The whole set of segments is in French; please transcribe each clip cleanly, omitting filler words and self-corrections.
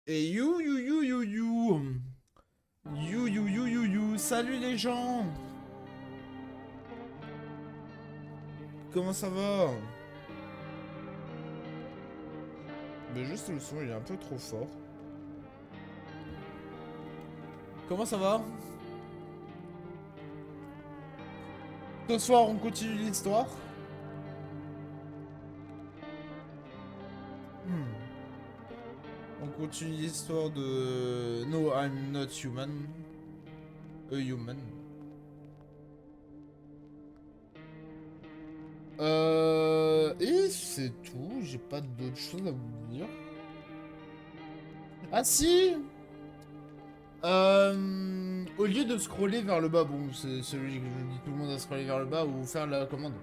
Et you, you, you, you, you. You, you, you, you, you. Salut les gens. Comment ça va? Mais juste le son, il est un peu trop fort. Comment ça va? Ce soir, on continue l'histoire. On continue l'histoire de No, I'm not human. A human. Et c'est tout. J'ai pas d'autre chose à vous dire. Ah si! Au lieu de scroller vers le bas, bon, c'est logique, je dis tout le monde à scroller vers le bas ou faire la commande.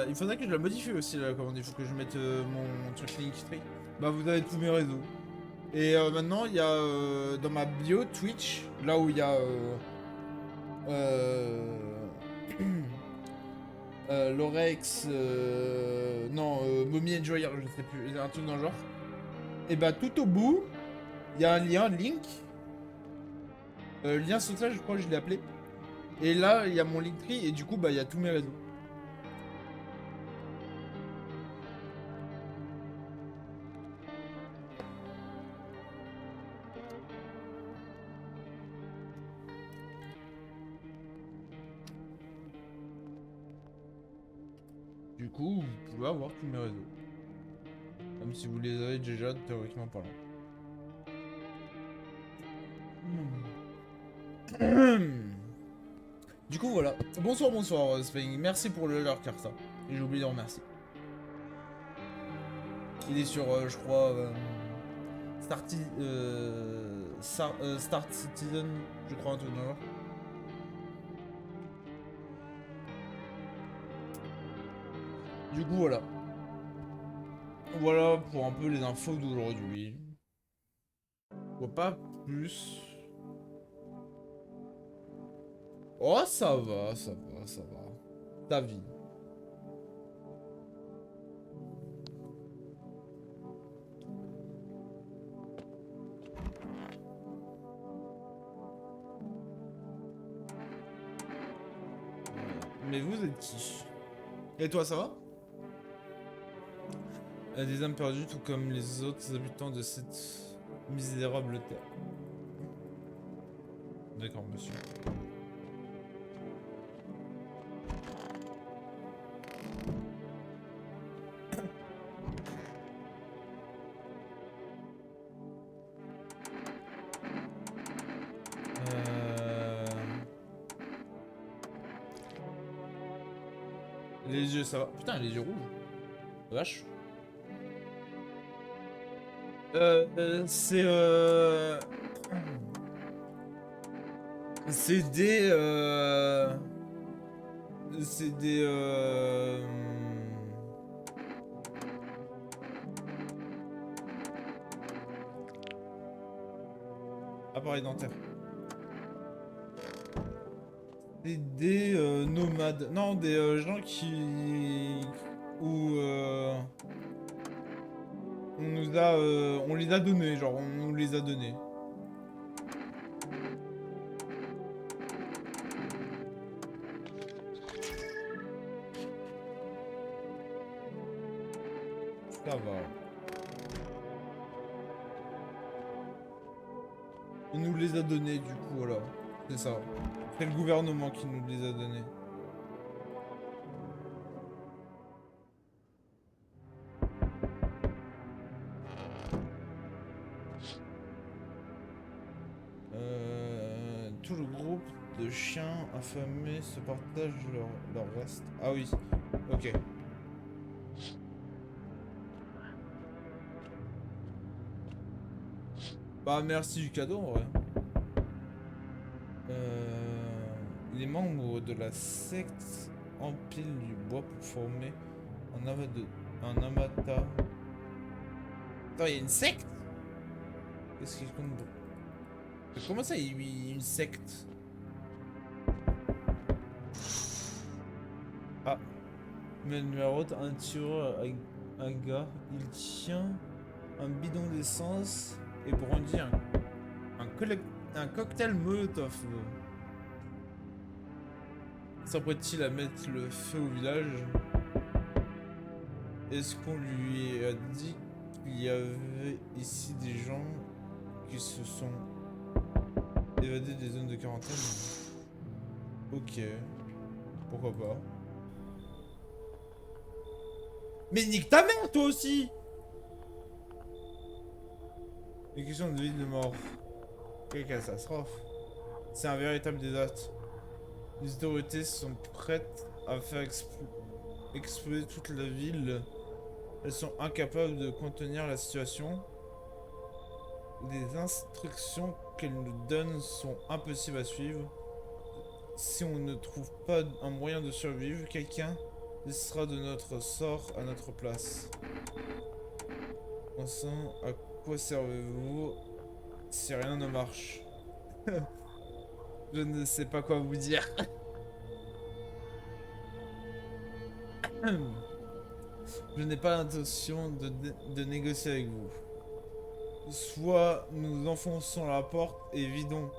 Il faudrait que je la modifie aussi la commande, il faut que je mette mon truc Linktree. Bah vous avez tous mes réseaux. Et maintenant il y a dans ma bio Twitch, là où il y a euh, Lorex, non, Mommy Enjoyer, je sais plus, un truc dans le genre. Et bah tout au bout, il y a un lien, link, lien social, je crois que je l'ai appelé. Et là, il y a mon Linktree et du coup, bah, il y a tous mes réseaux. Du coup, vous pouvez avoir tous mes réseaux. Même si vous les avez déjà théoriquement parlant. Du coup, voilà. Bonsoir, bonsoir, Spring. Merci pour le leur Carta. Et j'ai oublié de remercier. Il est sur, je crois, Start Citizen, je crois, un truc dans le genre. Du coup, voilà. Voilà pour un peu les infos d'aujourd'hui. Je vois pas plus. Oh, ça va, ça va, ça va. Ta vie. Mais vous êtes qui? Et toi, ça va? Des âmes perdues, tout comme les autres habitants de cette misérable terre. D'accord, monsieur. Euh... Les yeux, ça va. Putain, les yeux rouges. Vache. C'est c'est des c'est des appareils dentaires. C'est des nomades. Non, des gens qui ou on nous a on les a donnés, genre on nous les a donnés. Ça va. On nous les a donnés du coup, voilà. C'est ça. C'est le gouvernement qui nous les a donnés. Tout le groupe de chiens affamés se partagent leur reste. Ah oui, ok. Bah merci du cadeau en vrai. Les membres de la secte empilent du bois pour former un amata. Attends, il y a une secte? Qu'est-ce qu'il compte? Comment ça, il y a une secte? Ah, mais numéro un tireur avec un gars, il tient un bidon d'essence et brandit un cocktail Molotov. S'apprête-t-il à mettre le feu au village? Est-ce qu'on lui a dit qu'il y avait ici des gens qui se sont évadés des zones de quarantaine? Ok, pourquoi pas. Mais nique ta mère, toi aussi! Les questions de vie et de mort. Quelle catastrophe. C'est un véritable désastre. Les autorités sont prêtes à faire exploser toute la ville. Elles sont incapables de contenir la situation. Les instructions qu'elles nous donnent sont impossibles à suivre. Si on ne trouve pas un moyen de survivre, quelqu'un décidera de notre sort à notre place. Enfin, à quoi servez-vous si rien ne marche? Je ne sais pas quoi vous dire. Je n'ai pas l'intention de négocier avec vous. Soit nous enfonçons la porte et vidons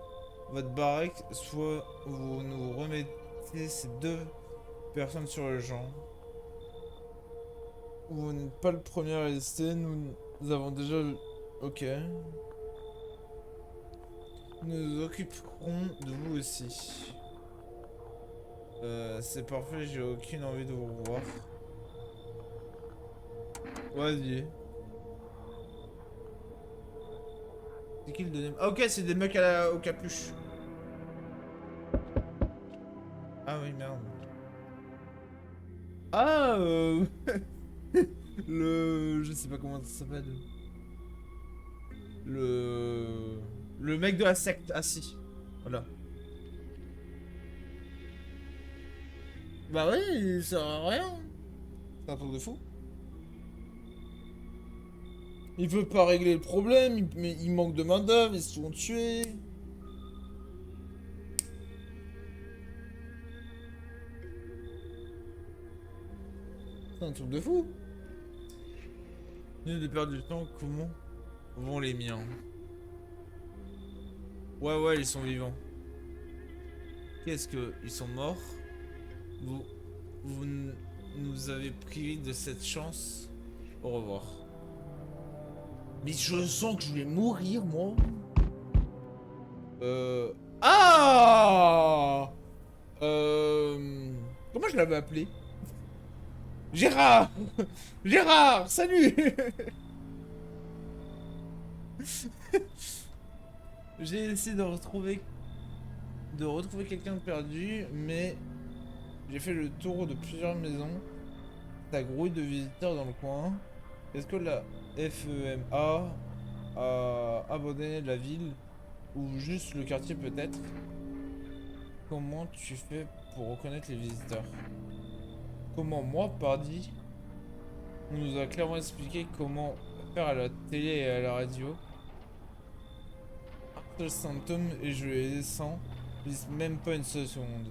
votre baraque, soit vous nous remettez ces deux personnes sur le champ. Vous n'êtes pas le premier à rester, nous avons déjà... Ok. Nous nous occuperons de vous aussi. C'est parfait, j'ai aucune envie de vous revoir. Vas-y. C'est qui le deuxième? Ah ok, c'est des mecs au capuche. Ah oui, merde. Ah le... Je sais pas comment ça s'appelle. Le mec de la secte, ah si. Voilà. Bah ouais, il sert à rien. C'est un truc de fou. Il veut pas régler le problème, mais il manque de main d'œuvre, ils se font tuer. C'est un truc de fou. J'ai perdu du temps, comment vont les miens? Ouais, ils sont vivants. Qu'est-ce que... Ils sont morts? Vous nous avez privé de cette chance. Au revoir. Mais je sens que je vais mourir, moi. Ah Comment je l'avais appelé? Gérard. Gérard, salut. J'ai essayé de retrouver quelqu'un de perdu, mais j'ai fait le tour de plusieurs maisons. Ça grouille de visiteurs dans le coin. Est-ce que la FEMA a abandonné la ville ou juste le quartier peut-être? Comment tu fais pour reconnaître les visiteurs? Comment moi, pardi? On nous a clairement expliqué comment faire à la télé et à la radio. Un seul symptôme et je les descends. Je dis même pas une seule seconde.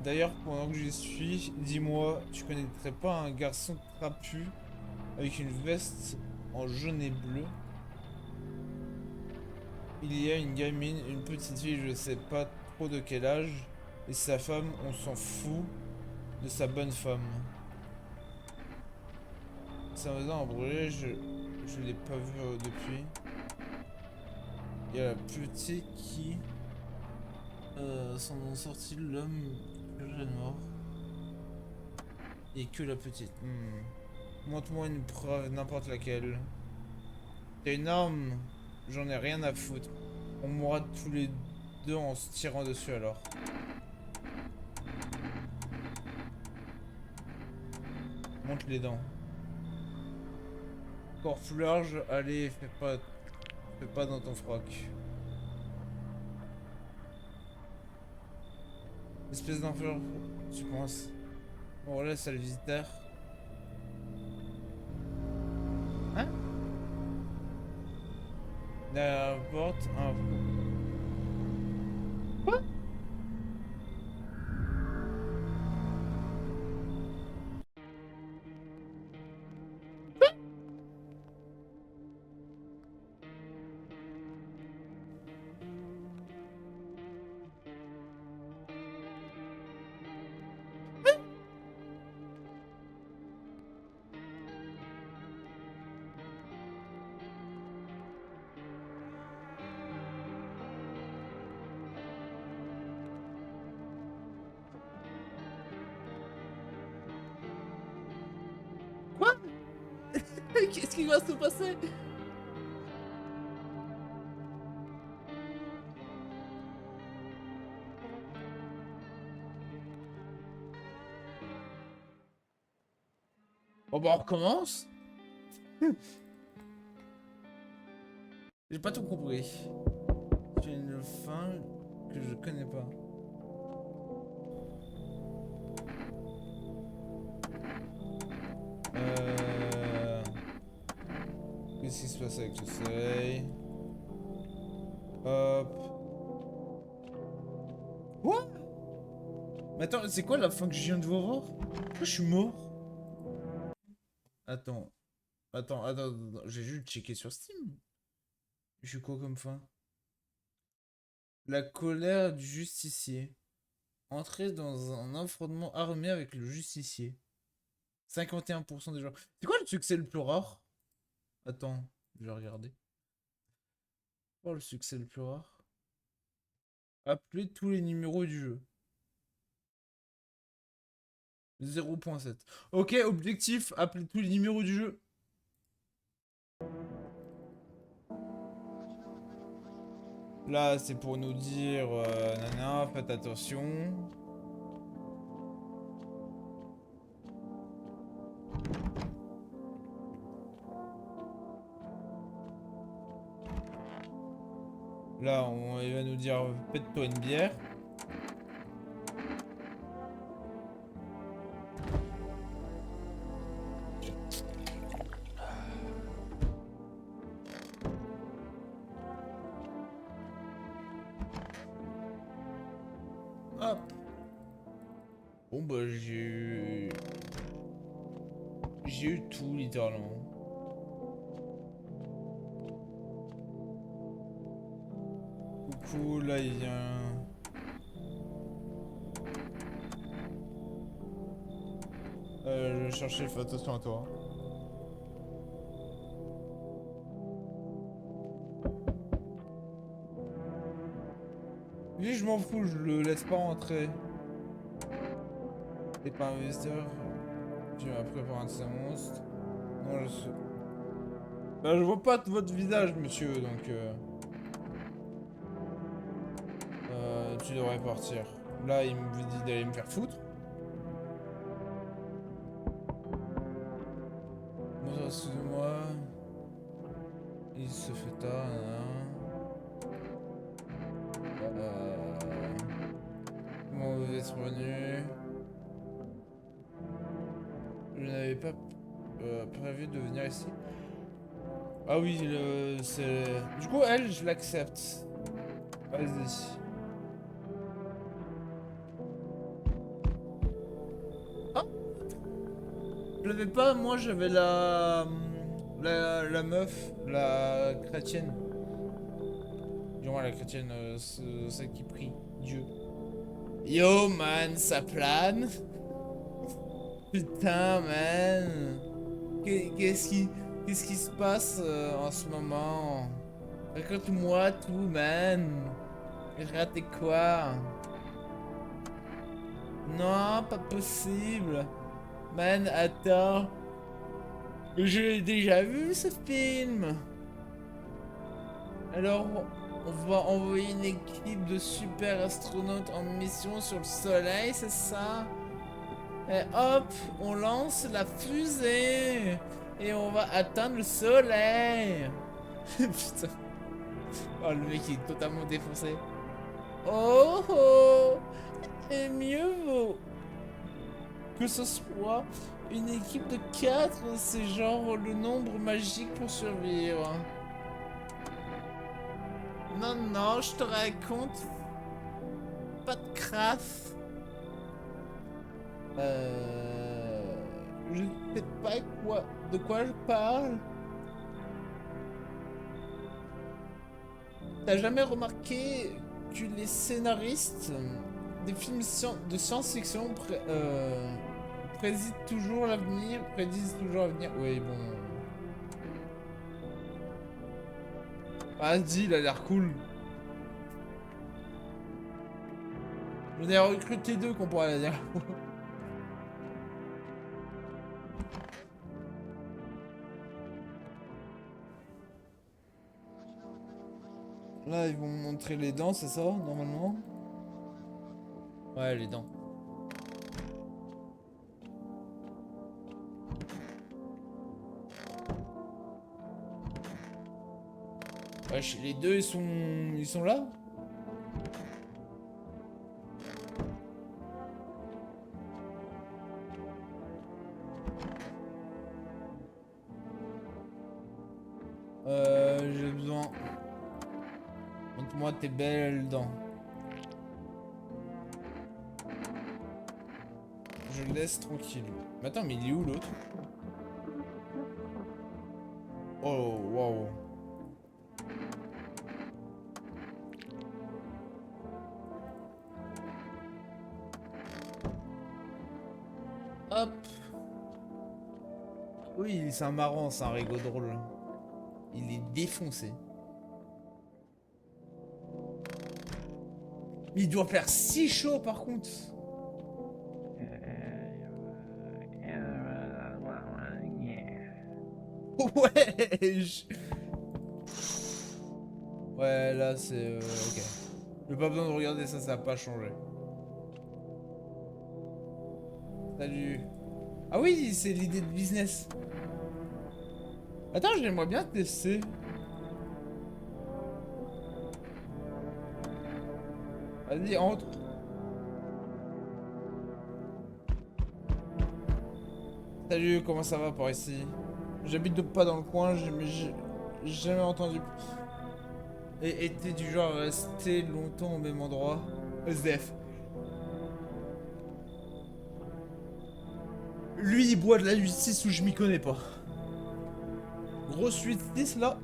D'ailleurs, pendant que j'y suis, dis-moi, tu connaîtrais pas un garçon trapu avec une veste en jaune et bleu? Il y a une gamine, une petite fille, je sais pas trop de quel âge, et sa femme, on s'en fout de sa bonne femme. Sa maison a brûlé, je l'ai pas vu depuis. Il y a la petite qui s'en ont sorti, l'homme le jeune mort. Et que la petite. Montre-moi une preuve, n'importe laquelle. T'as une arme? J'en ai rien à foutre. On mourra tous les deux en se tirant dessus alors. Monte les dents. Encore plus large, allez, fais pas dans ton froc. Espèce d'enfer, tu penses? On relaisse à le visiteur. Hein? Derrière la porte, un... Quoi? Qu'est-ce qui va se passer? Bon bah on recommence. J'ai pas tout compris. C'est une fin que je connais pas. Qu'est-ce qui se passe avec le soleil? Hop. Quoi? Mais attends, c'est quoi la fin que je viens de voir? Pourquoi je suis mort? Attends. Attends. J'ai juste checké sur Steam. Je suis quoi comme fin? La colère du justicier. Entrer dans un affrontement armé avec le justicier. 51% des joueurs. C'est quoi le succès le plus rare? Attends, je vais regarder. Oh, le succès le plus rare. Appelez tous les numéros du jeu. 0.7. Ok, objectif, appelez tous les numéros du jeu. Là, c'est pour nous dire, nana, faites attention. Là, il va nous dire, pète-toi une bière. Hop. Bon, bah, j'ai eu tout, littéralement. Coucou, là, il vient... je vais chercher, fais attention à toi. Lui, je m'en fous, je le laisse pas rentrer. T'es pas investisseur. Tu m'as préparé un de ces monstres. Non, je sais. Bah, je vois pas votre visage, monsieur, donc... tu devrais partir. Là, il me dit d'aller me faire foutre. Bon, excusez-moi. Il se fait tard, comment vous êtes revenu? Je n'avais pas prévu de venir ici. Ah oui, c'est... Du coup, elle, je l'accepte. Vas-y. Ah, je l'avais pas, moi j'avais la meuf, la chrétienne. Dis-moi la chrétienne, celle qui prie Dieu. Yo man, ça plane. Putain man. Qu'est-ce qui se passe en ce moment? Raconte-moi tout man. J'ai raté quoi? Non, pas possible. Man, attends. J'ai déjà vu ce film. Alors, on va envoyer une équipe de super astronautes en mission sur le soleil, c'est ça? Et hop, on lance la fusée. Et on va atteindre le soleil. Putain. Oh, le mec il est totalement défoncé. Oh oh. Et mieux vaut que ce soit une équipe de 4, c'est genre le nombre magique pour survivre. Non, non, je te raconte. Pas de crasse. Je sais pas de quoi je parle. T'as jamais remarqué que les scénaristes des films de science-fiction prédisent toujours l'avenir? Oui, bon. Vas-y, il a l'air cool. J'en ai recruté 2 qu'on pourrait la dire. Là, ils vont me montrer les dents, c'est ça, normalement? Ouais, les dents. Wesh, les deux, ils sont là? J'ai besoin. Montre-moi tes belles dents. Je le laisse tranquille. Mais attends, mais il est où l'autre? Oh, waouh. Hop. Oui, c'est un marrant, c'est un rigot drôle. Il est défoncé. Mais il doit faire si chaud par contre. Ouais. Ouais, là c'est... ok. J'ai pas besoin de regarder ça, ça a pas changé. Salut. Ah oui, c'est l'idée de business. Attends, j'aimerais bien tester. Vas-y, entre. Salut, comment ça va par ici? J'habite pas dans le coin, j'ai jamais entendu. Et t'es du genre à rester longtemps au même endroit? SDF. Lui, il boit de la 8-6 où je m'y connais pas. Grosse 8-6 là.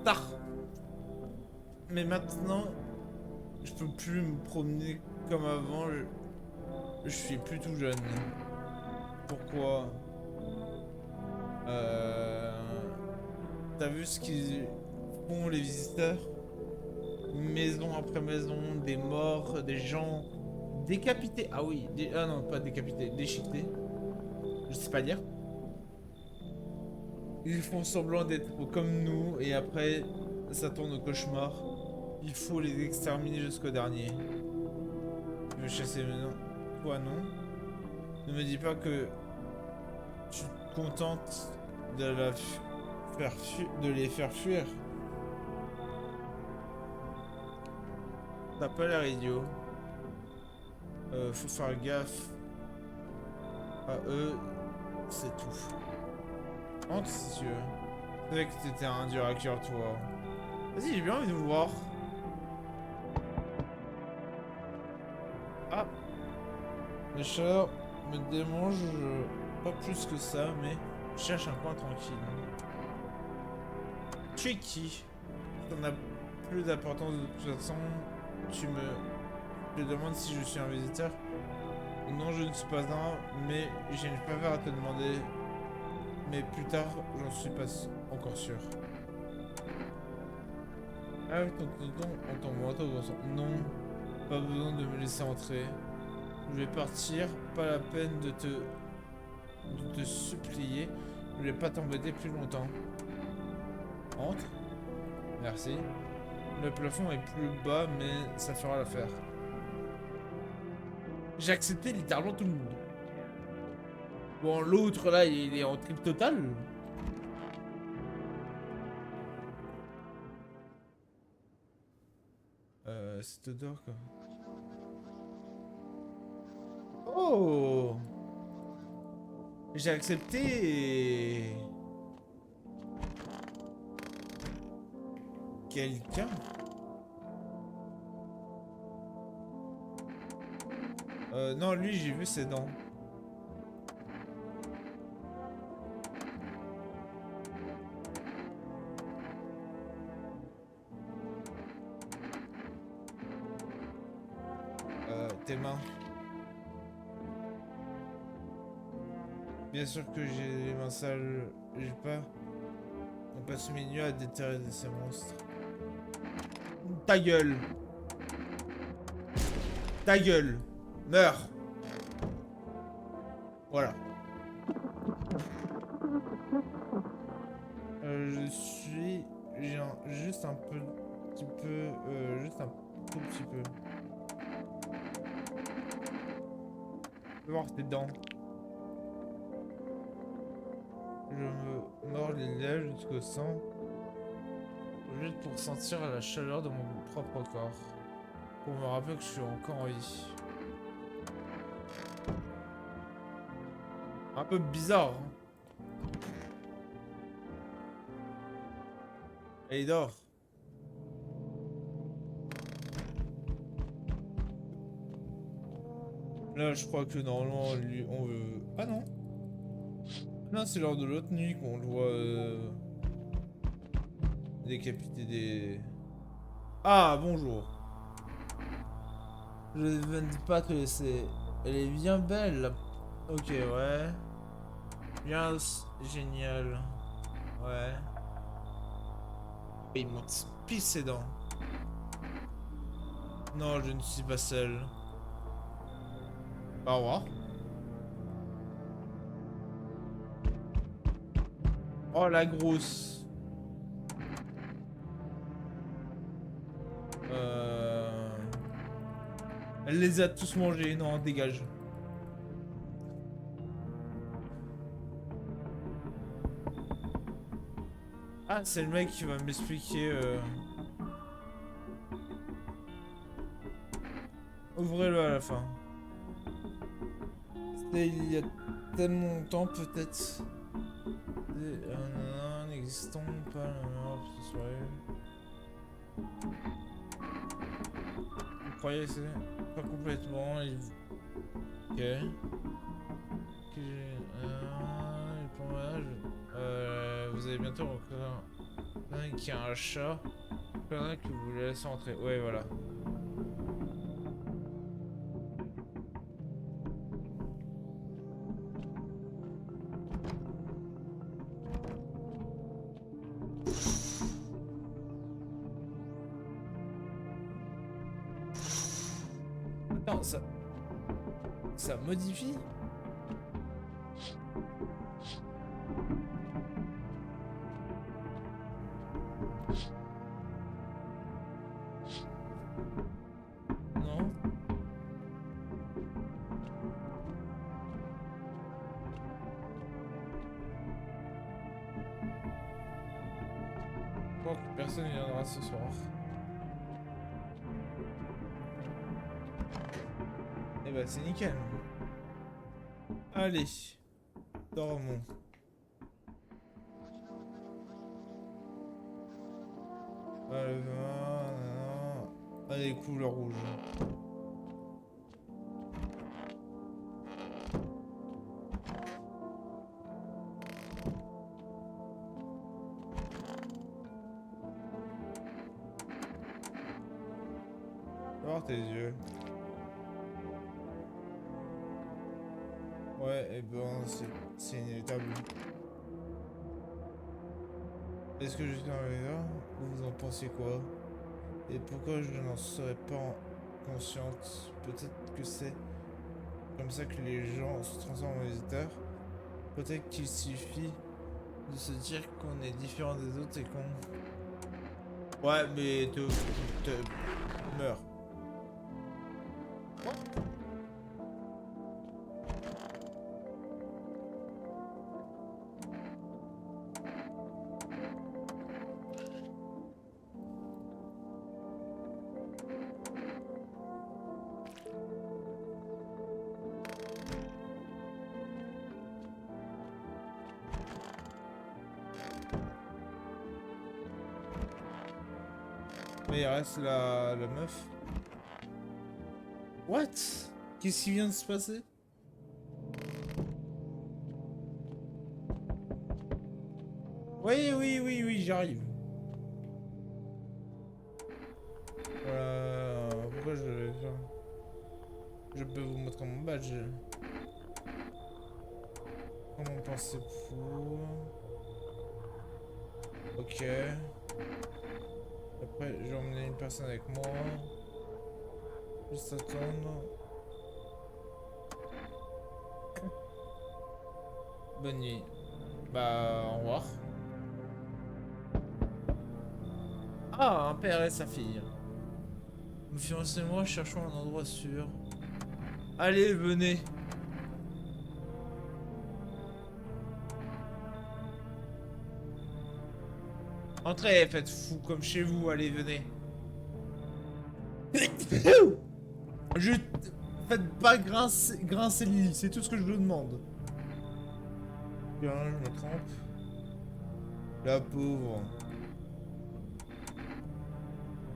Tard. Mais maintenant, je peux plus me promener comme avant. Je suis plus tout jeune. Pourquoi? T'as vu ce qu'ils font les visiteurs? Maison après maison, des morts, des gens décapités. Ah oui, ah non, pas décapités, déchiquetés. Je sais pas dire. Ils font semblant d'être comme nous et après ça tourne au cauchemar. Il faut les exterminer jusqu'au dernier. Tu veux chasser maintenant? Toi non. Ne me dis pas que tu te contentes de de les faire fuir. T'as pas l'air idiot. Faut faire gaffe à eux, c'est tout. Entre si tu veux. C'est vrai que t'étais un dur à cœur toi. Vas-y, j'ai bien envie de vous voir. Ah, les chaleurs me démangent pas plus que ça, mais je cherche un coin tranquille. Tu es qui? Ça n'a plus d'importance de toute façon. Tu me demandes si je suis un visiteur. Non, je ne suis pas un, mais j'ai une faveur à te demander. Mais plus tard, j'en suis pas encore sûr. Ah, entends-moi, non, pas besoin de me laisser entrer. Je vais partir, pas la peine de te supplier. Je vais pas t'embêter plus longtemps. Entre. Merci. Le plafond est plus bas, mais ça fera l'affaire. J'ai accepté littéralement tout le monde. Bon, l'autre là, il est en trip total. C'est odeur quoi. Oh! J'ai accepté. Quelqu'un? Non, lui, j'ai vu ses dents. Tes mains. Bien sûr que j'ai les mains sales. J'ai pas. On passe mes nuits à déterrer ces monstres. Ta gueule. Ta gueule. Meurs. Voilà. J'ai juste un peu petit peu, juste un tout petit peu. Fais voir tes dents. Je me mords les lèvres jusqu'au sang, juste pour sentir la chaleur de mon propre corps. Pour me rappeler que je suis encore en vie. Un peu bizarre, hein. Et il dort. Là, je crois que normalement, lui, on veut... Ah non. Non, c'est lors de l'autre nuit qu'on le voit décapiter des... Ah, bonjour. Je ne dis pas que c'est... Elle est bien belle. Ok, ouais. Bien génial. Ouais. Et il monte pisse ses dents. Non, je ne suis pas seul. Au revoir. Oh, la grosse. Elle les a tous mangés. Non, dégage. Ah, c'est le mec qui va m'expliquer. Ouvrez-le à la fin. C'était il y a tellement longtemps, peut-être. N'existant pas la mémoire de cette soirée. Vous croyez que c'est pas complètement. Ok. Pour moi, vous allez bientôt reconnaître qu'il y a un chat. Que vous voulez laisser entrer. Ouais, voilà. Attends, ça modifie? Non. Je crois que personne ne viendra ce soir. Eh bah c'est nickel. Allez, dormons. Allez, couleur rouge. Voir tes yeux. Ouais, et ben c'est inévitable. Est-ce que je suis un meilleur? Vous en pensez quoi? Et pourquoi je n'en serais pas consciente? Peut-être que c'est comme ça que les gens se transforment en visiteurs. Peut-être qu'il suffit de se dire qu'on est différent des autres et qu'on... Ouais, mais te meurs. Mais il reste la meuf. What? Qu'est-ce qui vient de se passer? Oui, oui, oui, oui, j'arrive. Voilà. Pourquoi je vais faire? Je peux vous montrer mon badge. Comment penser pour... Ok. Après, je vais emmener une personne avec moi. Juste attendre. Bonne nuit. Bah, au revoir. Ah, un père et sa fille. Mon fiancé et moi cherchons un endroit sûr. Allez, venez. Entrez, faites fou comme chez vous, allez, venez. Je... Faites pas grincer le lit, c'est tout ce que je vous demande. Bien, je me trompe. La pauvre.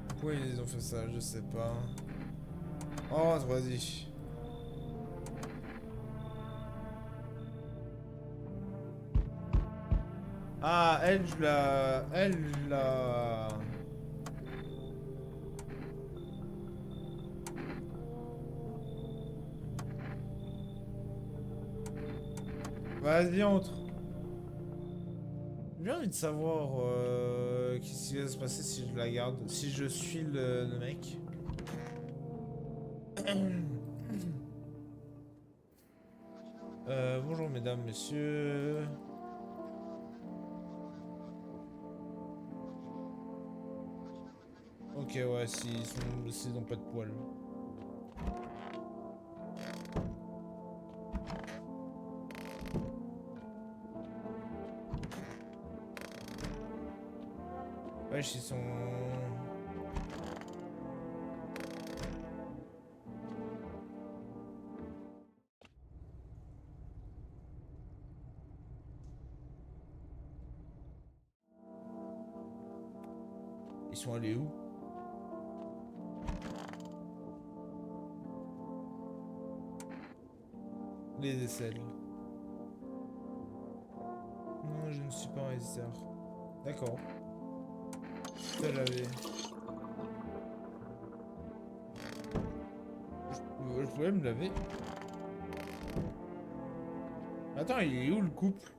Pourquoi ils ont fait ça, je sais pas. Oh, vas-y. Ah, elle, je la... Elle, je la... Vas-y, entre. J'ai envie de savoir qu'est-ce qui va se passer si je la garde, si je suis le mec. Bonjour mesdames, messieurs. Ok, ouais, s'ils ont pas de poils. Wesh, ils sont... Ils sont allés où? Les aisselles. Non, je ne suis pas un hésiteur. D'accord. Ça j'avais. Je pouvais me laver. Attends, il est où le couple?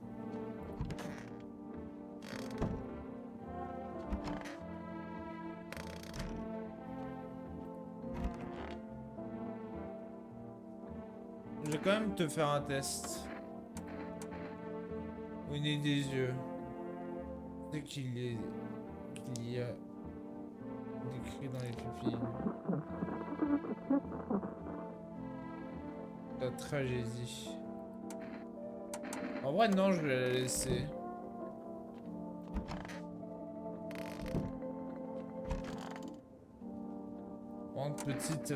Je vais quand même te faire un test. Au nez des yeux. C'est qu'il y a des cris dans les pupilles. La tragédie. En vrai, non, je vais la laisser. En petite...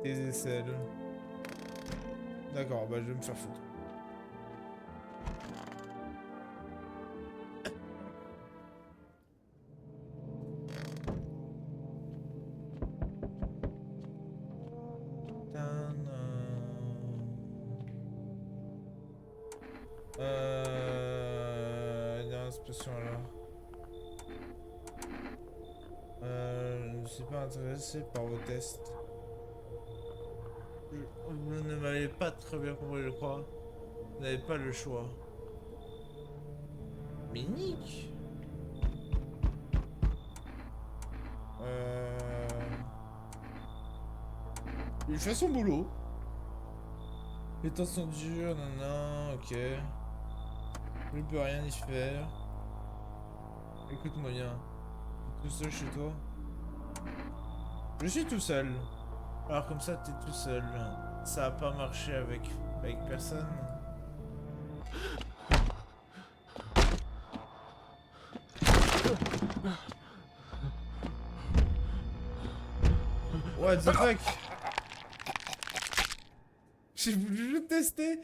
Des aisselles. D'accord, bah je vais me faire foutre. Il y a une inspection là. Je ne suis pas intéressé par vos tests. Vous ne m'avez pas très bien compris, je crois. Vous n'avez pas le choix. Mais Nick. Il fait son boulot. Les temps sont durs, non, ok. Je ne peux rien y faire. Écoute-moi bien. Tout seul chez toi? Je suis tout seul. Alors comme ça, t'es tout seul. Ça a pas marché avec personne. What the fuck? J'ai voulu le tester.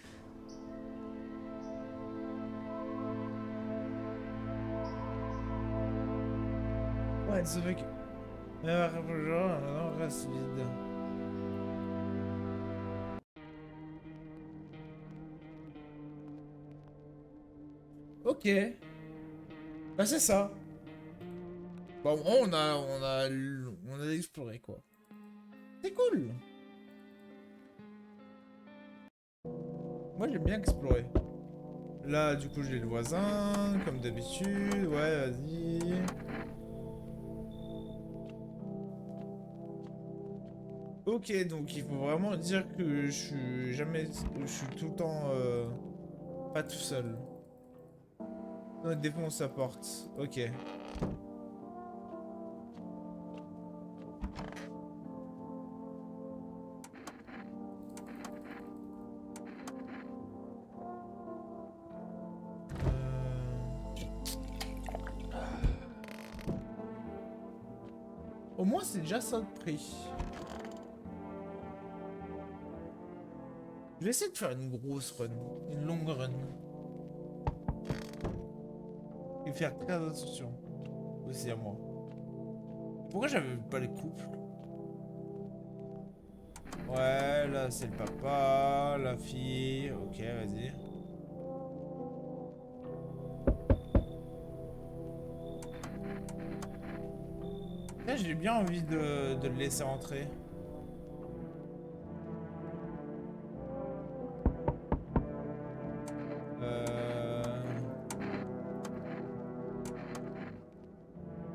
What the fuck? Maintenant reste vide. Ok. Bah c'est ça. Bon, on a exploré quoi. C'est cool. Moi j'aime bien explorer. Là du coup j'ai le voisin, comme d'habitude. Ouais, vas-y. Ok, donc il faut vraiment dire que je suis tout le temps pas tout seul. On défonce sa porte. Ok. Au moins, c'est déjà ça de prix. Je vais essayer de faire une grosse run. Une longue run. Et faire très attention. Aussi à moi. Pourquoi j'avais pas les couples? Ouais, là c'est le papa, la fille. Ok, vas-y. Là, j'ai bien envie de le laisser rentrer.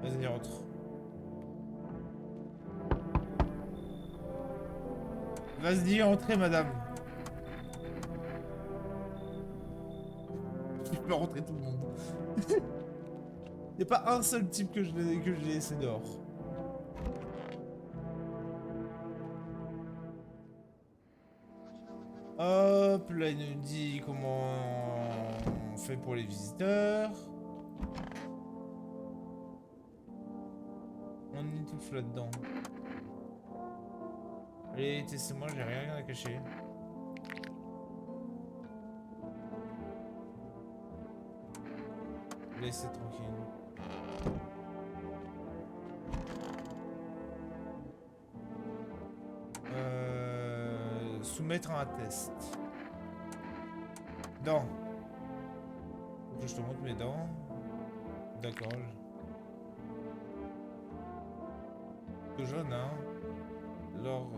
Vas-y, rentre. Vas-y, entrez, madame. Je peux rentrer tout le monde. Y a pas un seul type que je l'ai laissé dehors. Hop, là il nous dit comment on fait pour les visiteurs. On étouffe là-dedans. Allez, testez-moi, j'ai rien à cacher. Laissez tranquille. Soumettre à un test. Dents. Faut que je te montre mes dents. D'accord. Que jaune, hein. Alors,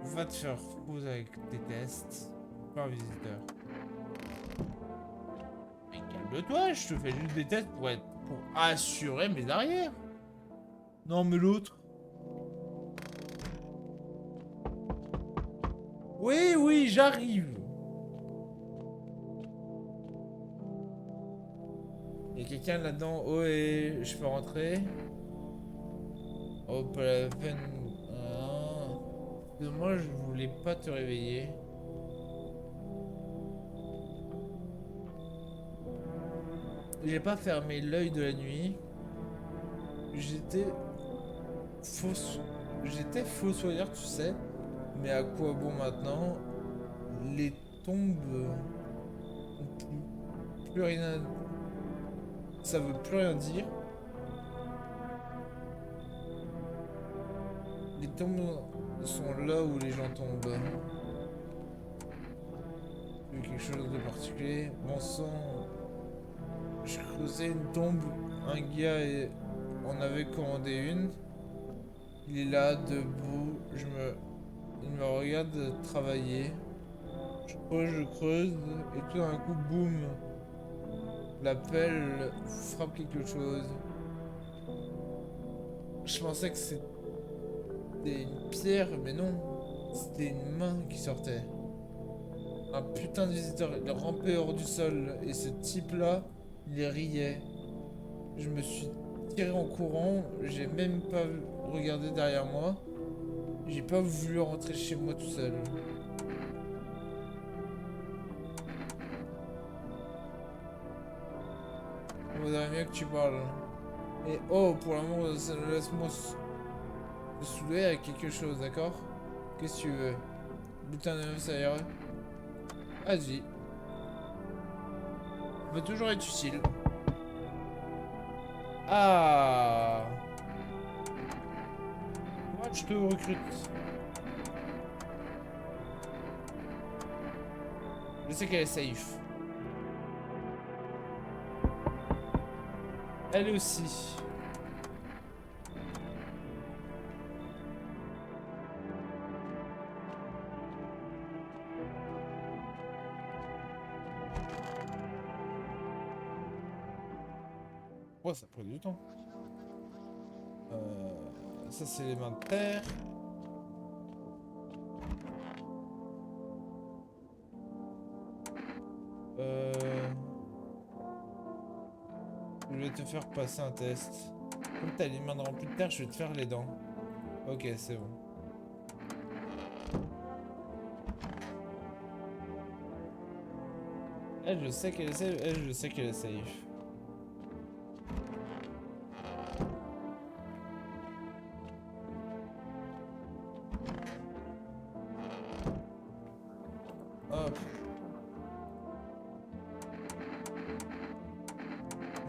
va te faire foutre avec tes tests. Pas un visiteur. Mais calme-toi, je te fais juste des tests pour assurer mes arrières. Non, mais l'autre. Oui, oui, j'arrive. Il y a quelqu'un là-dedans. Oh, et je peux rentrer. Oh, pas la peine. Moi, je voulais pas te réveiller. J'ai pas fermé l'œil de la nuit. J'étais fausse. J'étais fossoyeur, tu sais. Mais à quoi bon maintenant? Les tombes ont plus rien. Ça veut plus rien dire. Les tombes sont là où les gens tombent. Il y a quelque chose de particulier. Bon sang. Je creusais une tombe. Un gars en avait commandé une. Il est là, debout. Il me regarde travailler. Je creuse. Et tout d'un coup, boum. La pelle frappe quelque chose. Je pensais que c'était une pierre, mais non. C'était une main qui sortait. Un putain de visiteur. Il rampait hors du sol. Et ce type-là, il riait. Je me suis tiré en courant. J'ai même pas regardé derrière moi. J'ai pas voulu rentrer chez moi tout seul. Il vaudrait mieux que tu parles. Et oh, pour l'amour, laisse-moi te soulever avec quelque chose, d'accord? Qu'est-ce que tu veux? Bulletin de neuf, ça ira. Vas-y. Va toujours être utile. Ah! Moi, je te recrute. Je sais qu'elle est safe. Elle aussi. Oh, ça prend du temps. Ça, c'est les mains de terre. Je vais te faire passer un test. Comme t'as les mains remplies de terre, je vais te faire les dents. Ok, c'est bon. Elle, je sais qu'elle est safe. Elle, je sais qu'elle est safe. Hop.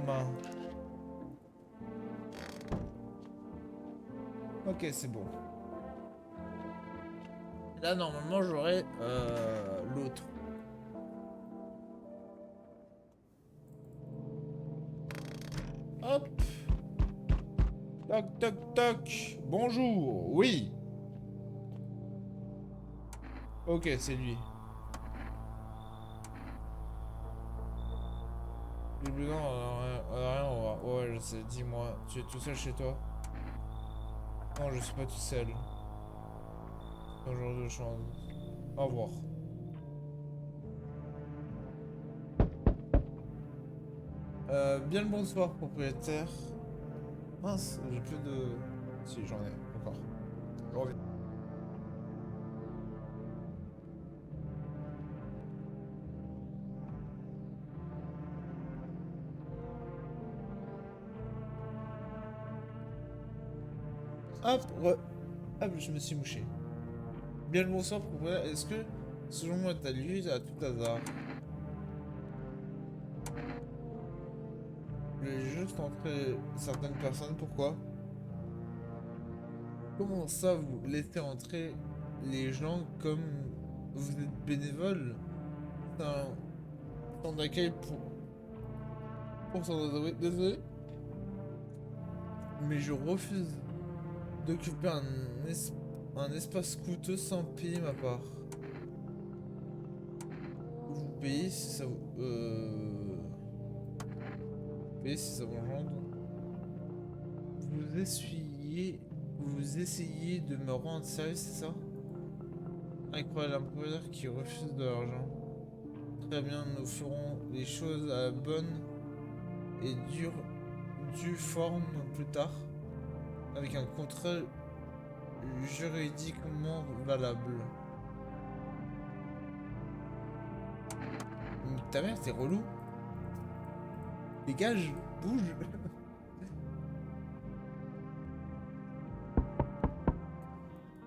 Main. Ok, c'est bon. Là, normalement, j'aurai l'autre. Hop. Toc, toc, toc. Bonjour. Oui. Ok, c'est lui. J'ai besoin, rien, on va. Ouais, je sais. Dis-moi, tu es tout seul chez toi? Non, je suis pas tout seul. Un jour de chance. Au revoir. Bien le bonsoir, propriétaire. Mince, j'ai plus de... Si, j'en ai, encore. Je reviens. Hop, hop, je me suis mouché. Bien le bonsoir, propriétaire. Est-ce que, selon moi, t'as lu à tout hasard? Je voulais juste entrer certaines personnes, pourquoi? Comment ça, vous laissez entrer les gens comme vous êtes bénévole? C'est un centre d'accueil pour sans-abri. Désolé, mais je refuse d'occuper un espace coûteux sans payer ma part. Vous payez si ça vous... Vous payez si ça vous engendre. Vous essayez de me rendre service, c'est ça? Incroyable, un propriétaire qui refuse de l'argent. Très bien, nous ferons les choses à la bonne et due forme plus tard, avec un contrat juridiquement valable. Mais ta mère, t'es relou. Dégage, bouge.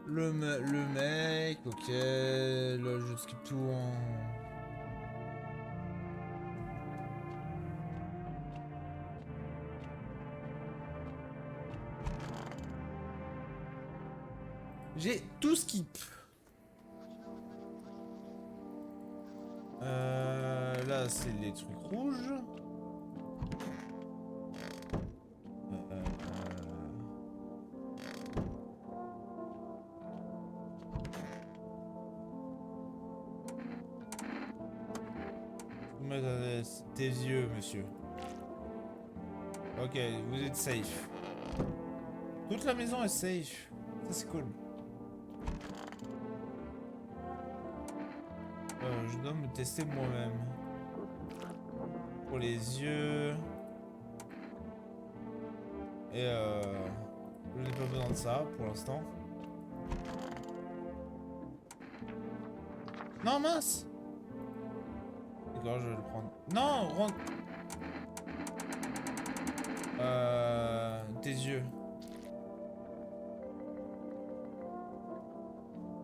Le mec, ok, là je skip tout en... J'ai tout skip. Là c'est les trucs rouges. Tes yeux, monsieur. Ok, vous êtes safe. Toute la maison est safe. Ça c'est cool. Je dois me tester moi-même. Pour les yeux. Et je n'ai pas besoin de ça pour l'instant. Non, mince! D'accord, je vais le prendre. Non, rentre. Tes yeux.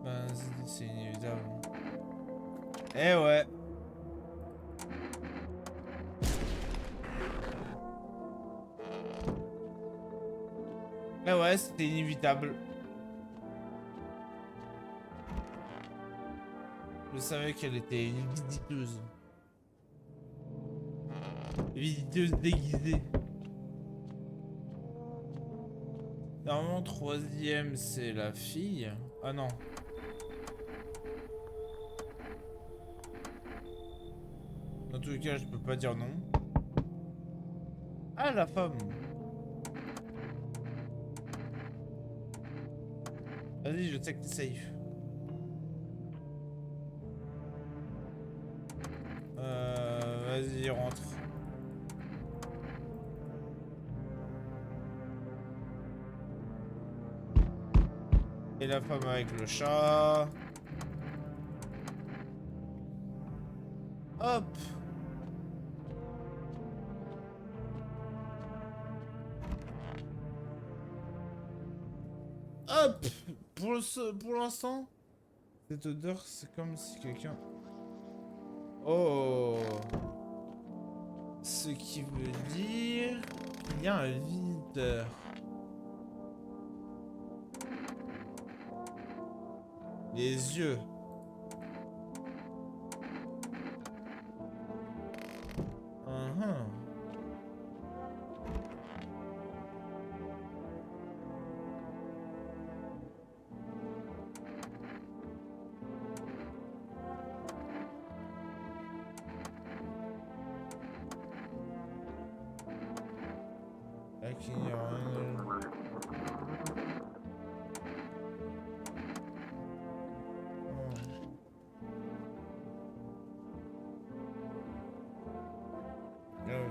Ben, c'est inévitable. Eh ouais. Eh ouais, c'était inévitable. Je savais qu'elle était une visiteuse. Visiteuse déguisée. Normalement, troisième, c'est la fille. Ah non. Dans tous les cas, je peux pas dire non. Ah, la femme. Vas-y, je sais que t'es safe. Vas-y, rentre. Et la femme avec le chat. Hop. Hop. Pour l'instant, cette odeur, c'est comme si quelqu'un... Oh. Ce qui veut dire qu'il y a un visiteur. Les yeux. Uh-huh. Là, qu'il n'y a rien.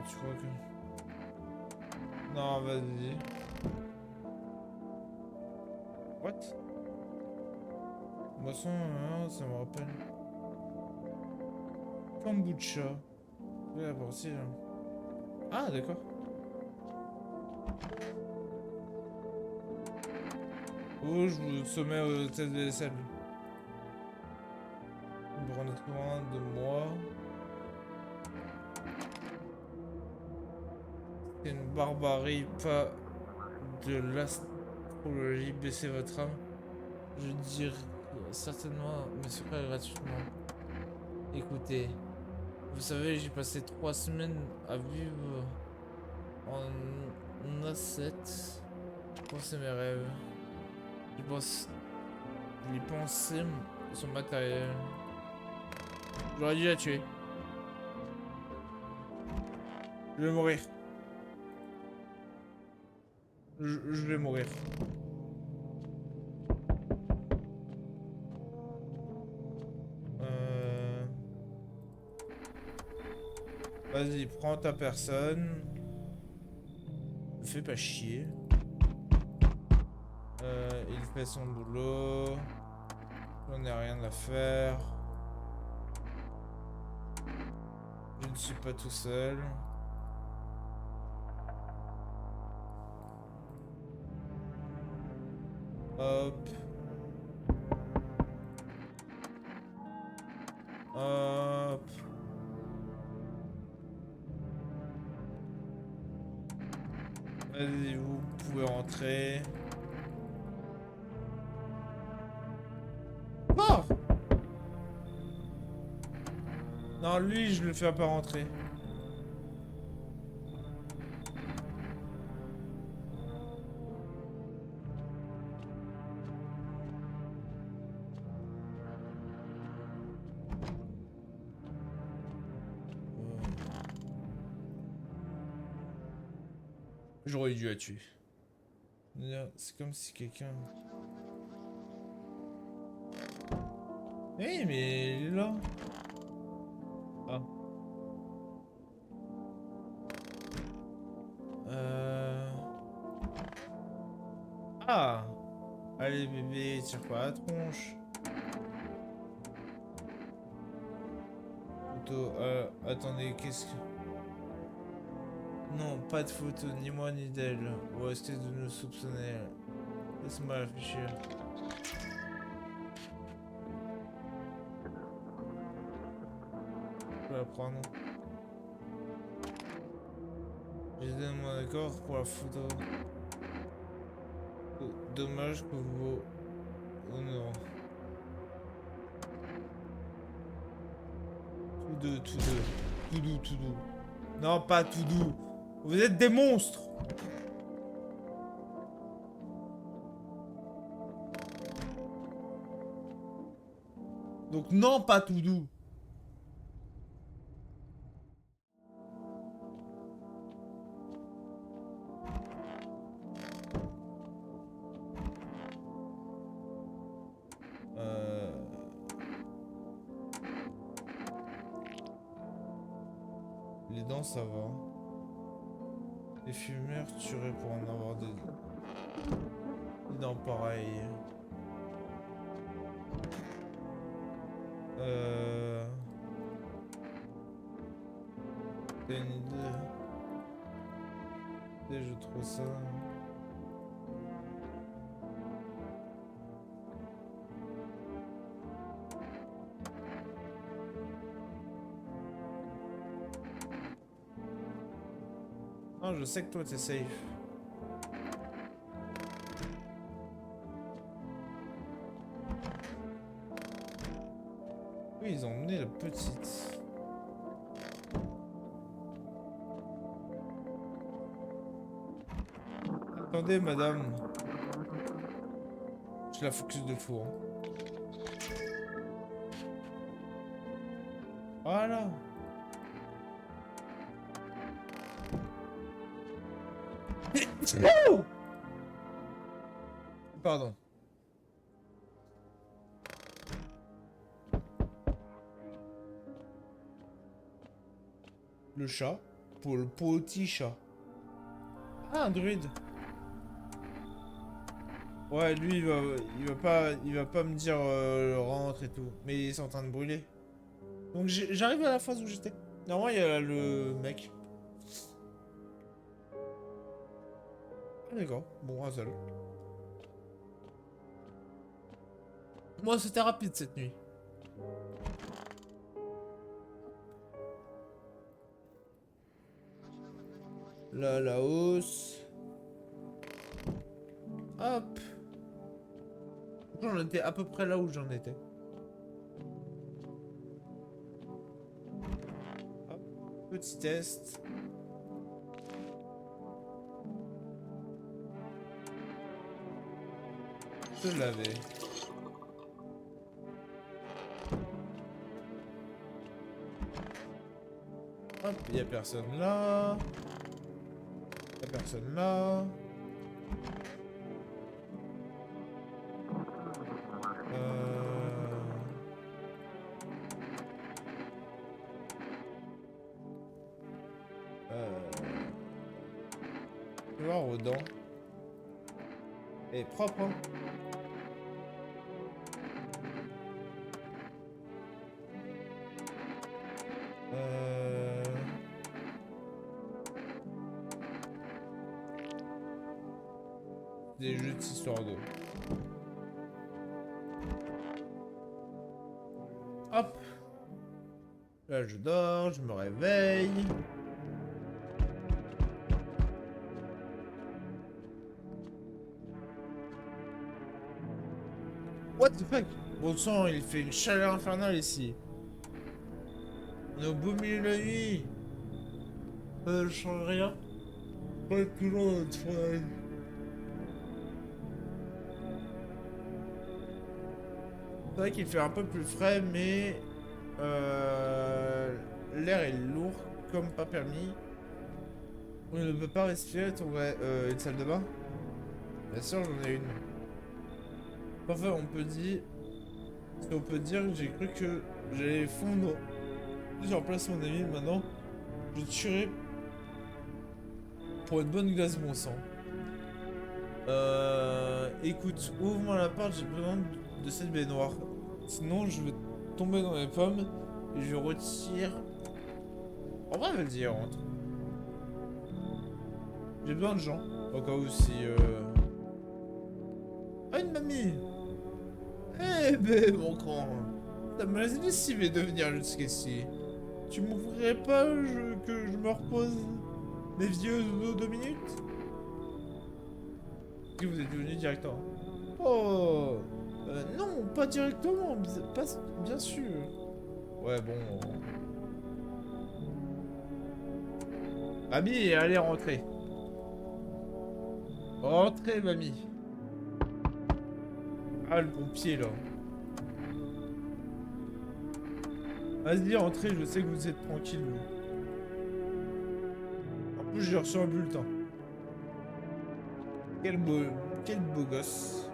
Tu crois que... Non, vas-y. What? Boisson, ça me rappelle. Kombucha. Oui, la partie, là. Ah, d'accord. Oh, je vous sommets au test de vaisselle. Vous prenez loin de moi. C'est une barbarie, pas de l'astrologie. Baissez votre âme. Je dirais certainement, mais c'est pas gratuitement. Écoutez, vous savez, j'ai passé 3 semaines à vivre en A7. Penser mes rêves. Je pense. Les pensées sont matérielles. J'aurais dû la tuer. Je vais mourir. Je vais mourir. Vas-y, prends ta personne. Fais pas chier. Il fait son boulot. J'en ai rien à faire. Je ne suis pas tout seul. Hop. Hop. Vas-y, vous pouvez rentrer. Mort! Non, lui, je le fais pas rentrer. J'aurais dû la tuer. C'est comme si quelqu'un... Hey, mais il est là. Ah. Ah. Allez bébé, tire pas la tronche. Photo, attendez, qu'est-ce que... Non, pas de photo, ni moi ni d'elle. Ou restez de nous soupçonner. Laisse-moi réfléchir. Je peux la prendre. J'ai donné mon accord pour la photo. Dommage que vous... Oh non. Tout doux, tout doux. Tout doux, tout doux. Non, pas tout doux. Vous êtes des monstres. Donc non, pas tout doux. Les dents, ça va. Les fumeurs tueraient pour en avoir des dents pareilles. Euh... T'as une idée? Et je trouve ça... Non, je sais que toi t'es safe. Oui, ils ont emmené la petite. Attendez, madame. Je la focus de fou. Hein. Voilà. Oh, pardon. Le chat. Pour le petit chat. Ah, un druide. Ouais, lui, il va pas me dire rentre et tout. Mais ils sont en train de brûler. Donc j'arrive à la phase où j'étais. Normalement, il y a le mec. Ah, d'accord. Bon, un seul. Moi, c'était rapide cette nuit. Là, la hausse. Hop. J'en étais à peu près là où j'en étais. Hop. Petit test. Je l'avais. Hop, il n'y a personne là. Il n'y a personne là. Tu vois, Rodin. Et propre, hein. Des jeux de histoire d'eau. Hop. Là, je dors, je me réveille. What the fuck? Bon sang, il fait une chaleur infernale ici. On est au beau milieu de la nuit. Je change rien. Pas toujours notre travail. C'est vrai qu'il fait un peu plus frais, mais l'air est lourd comme pas permis. On ne peut pas respirer. Trouverait une salle de bain? Bien sûr, j'en ai une. Parfait, on peut dire. On peut dire que j'ai cru que j'allais fondre sur place, mon ami. Maintenant, je tuerai pour une bonne glace, bon sang. Écoute, ouvre-moi la porte, j'ai besoin de cette baignoire. Sinon, je vais tomber dans les pommes et je retire. En vrai, vas-y, rentre. J'ai besoin de gens. Au cas où si. Ah, une mamie! Eh ben, mon grand. Ça m'a lessivé de venir jusqu'ici. Tu m'ouvrirais pas que je me repose mes vieux 2 minutes? Si vous êtes venu directement. Oh, non, pas directement, bien sûr. Ouais, bon. Mamie, allez, rentrez. Rentrez, mamie. Ah, le pompier, là. Vas-y, rentrez, je sais que vous êtes tranquille, vous. En plus, j'ai reçu un bulletin. Quel beau gosse.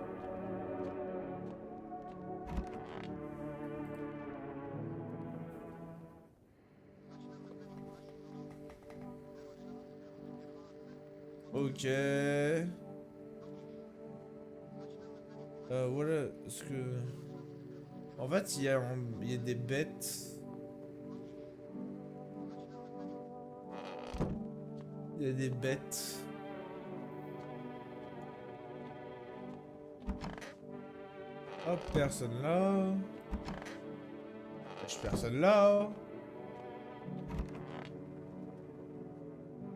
Ok. Voilà ce que... En fait, il y a des bêtes. Il y a des bêtes. Hop, personne là. Personne là.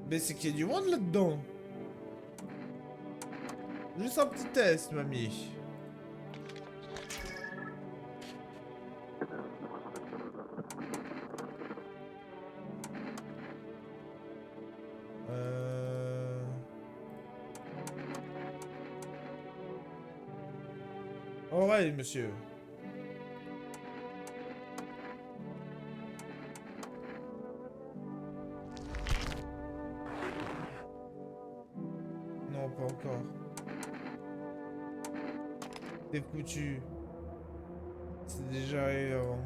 Mais c'est qu'il y a du monde là-dedans. Juste un petit test, mamie. Oh ouais, monsieur. Non, pas encore. T'es foutu. C'est déjà arrivé avant.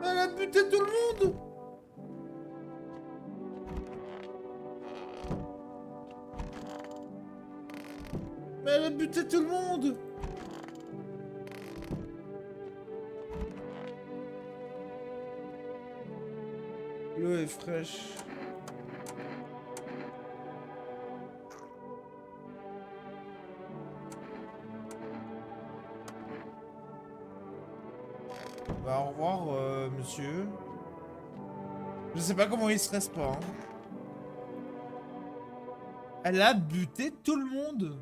Elle a buté tout le monde. Mais elle a buté tout le monde. L'eau est fraîche. Bah au revoir, monsieur. Je sais pas comment il se reste pas. Hein. Elle a buté tout le monde.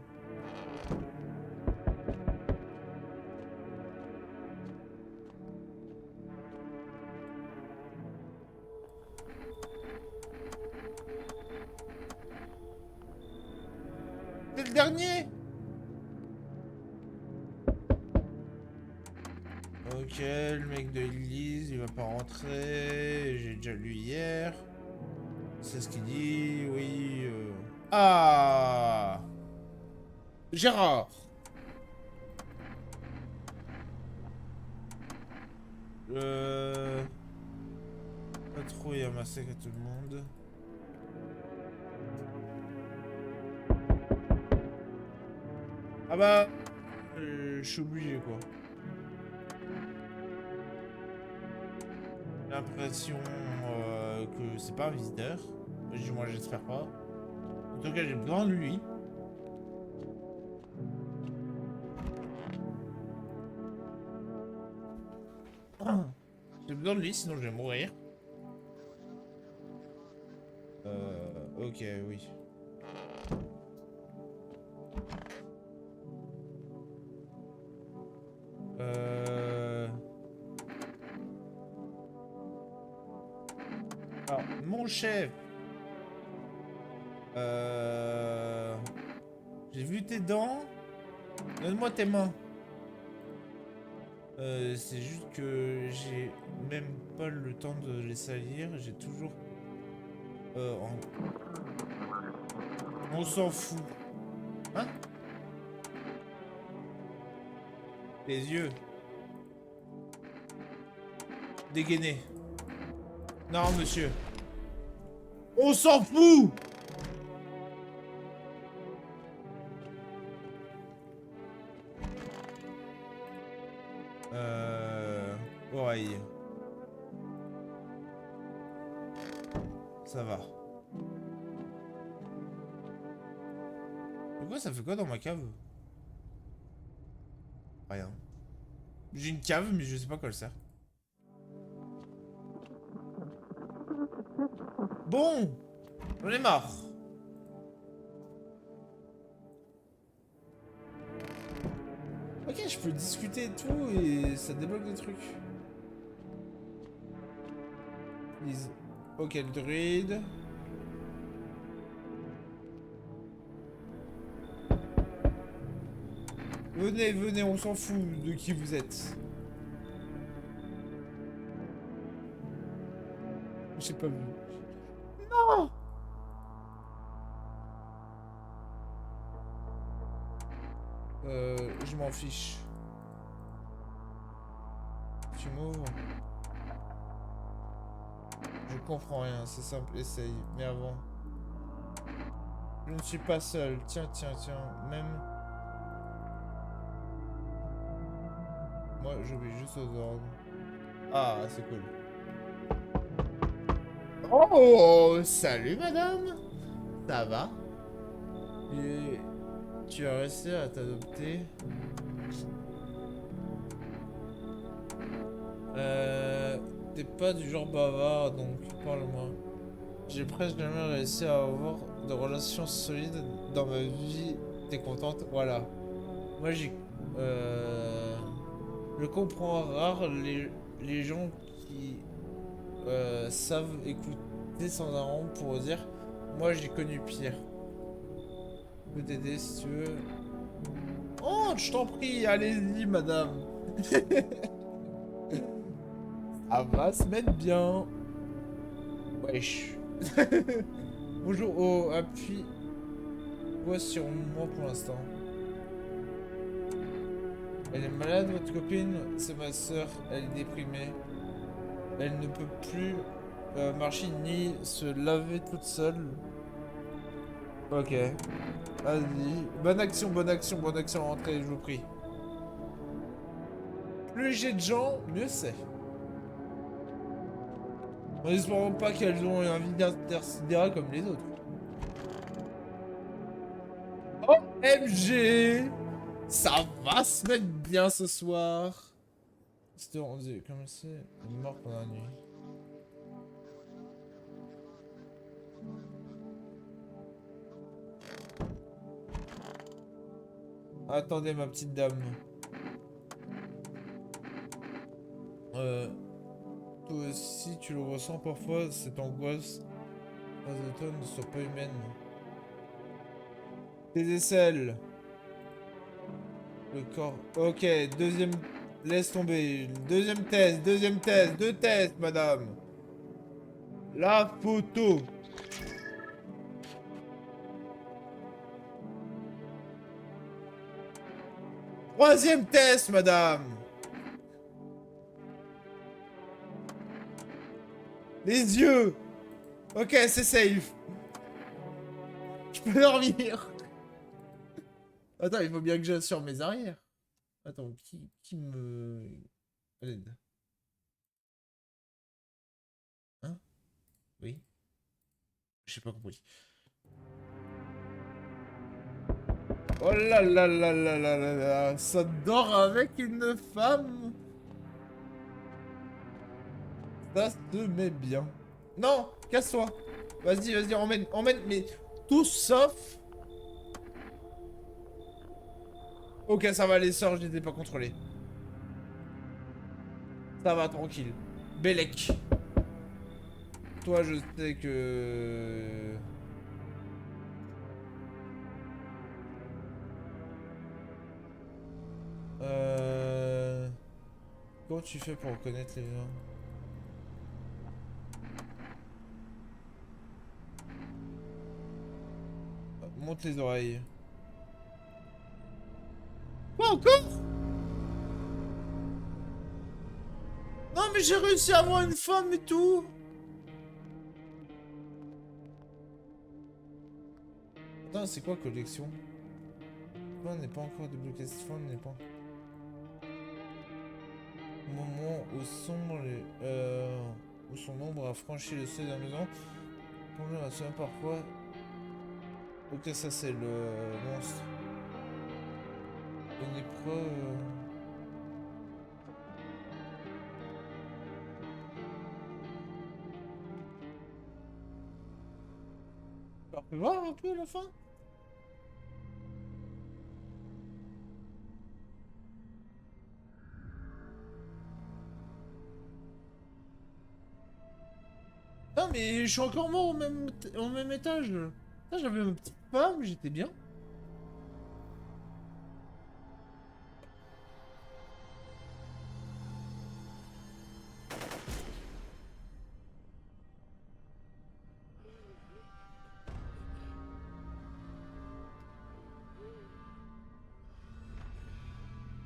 C'est le dernier. Ok, le mec de l'église, il va pas rentrer. J'ai déjà lu hier. C'est ce qu'il dit, oui. Ah, Gérard. Pas trop, il y a massacre à tout le monde. Ah bah, je suis obligé quoi. J'ai l'impression que c'est pas un visiteur. Du moins, j'espère pas. En tout cas, j'ai besoin de lui. J'ai besoin de lui, sinon je vais mourir. Ok, oui. Alors, mon chef. J'ai vu tes dents. Donne-moi tes mains. C'est juste que j'ai même pas le temps de les salir. J'ai toujours... On s'en fout. Hein? Les yeux. Dégainé. Non, monsieur. On s'en fout! Oreille. Ça va. Pourquoi ça fait quoi dans ma cave? Rien. J'ai une cave, mais je sais pas quoi elle sert. Bon! J'en ai marre. Ok, je peux discuter et tout, et ça débloque des trucs. Please. Ok, le druide. Venez, venez, on s'en fout de qui vous êtes. J'ai pas vu. Non! Je m'en fiche. Tu m'ouvres. Je comprends rien, c'est simple, essaye. Mais avant... Je ne suis pas seul. Tiens, tiens, tiens. Même... Moi, j'obéis juste aux ordres. Ah, c'est cool. Oh, salut madame. Ça va? Et tu as réussi à t'adopter? T'es pas du genre bavard, donc parle-moi. J'ai presque jamais réussi à avoir de relations solides dans ma vie. T'es contente? Voilà. Moi, euh, je comprends rare les gens qui savent écouter sans un rond pour dire moi j'ai connu pire. Je peux t'aider si tu veux. Oh, je t'en prie, allez-y, madame. Ça va se mettre bien. Wesh. Bonjour, oh, appuie-toi sur moi pour l'instant. Elle est malade, votre copine? C'est ma soeur, elle est déprimée. Elle ne peut plus marcher ni se laver toute seule. Ok. Vas-y. Bonne action, bonne action, bonne action. Rentrez, je vous prie. Plus j'ai de gens, mieux c'est. En espérant pas qu'elles ont un vide intersidéral comme les autres. OMG! Ça va se mettre bien ce soir. C'était on dit comme c'est mort pendant la nuit. Attendez ma petite dame. Toi aussi tu le ressens parfois, cette angoisse. Pas de toi ne soit pas humaine. Tes aisselles. Le corps. Ok, deuxième. Laisse tomber. Deuxième test, deux tests, madame. La photo. Troisième test, madame. Les yeux. Ok, c'est safe. Je peux dormir. Attends, il faut bien que j'assure mes arrières. Attends, qui me... L'aide. Hein? Oui? J'ai pas compris. Oh là là là là là là là. Ça dort avec une femme. Ça se met bien. Non, casse-toi. Vas-y, vas-y, emmène, mais tout sauf... Ok, ça va, les sorts, je les ai pas contrôlés. Ça va, tranquille. Bellec. Toi, je sais que... Euh... Comment tu fais pour reconnaître les gens? Monte les oreilles. Quoi encore? Non, mais j'ai réussi à avoir une femme et tout. Attends, c'est quoi collection? On n'est pas encore débloqué cette fois, on n'est pas... Au moment où où son ombre a franchi le seuil de la maison, on a souvent parfois... Ok, ça c'est le monstre. Une épreuve... On peut voir un peu à la fin? Non mais je suis encore mort au même étage. Là j'avais ma petite femme, j'étais bien.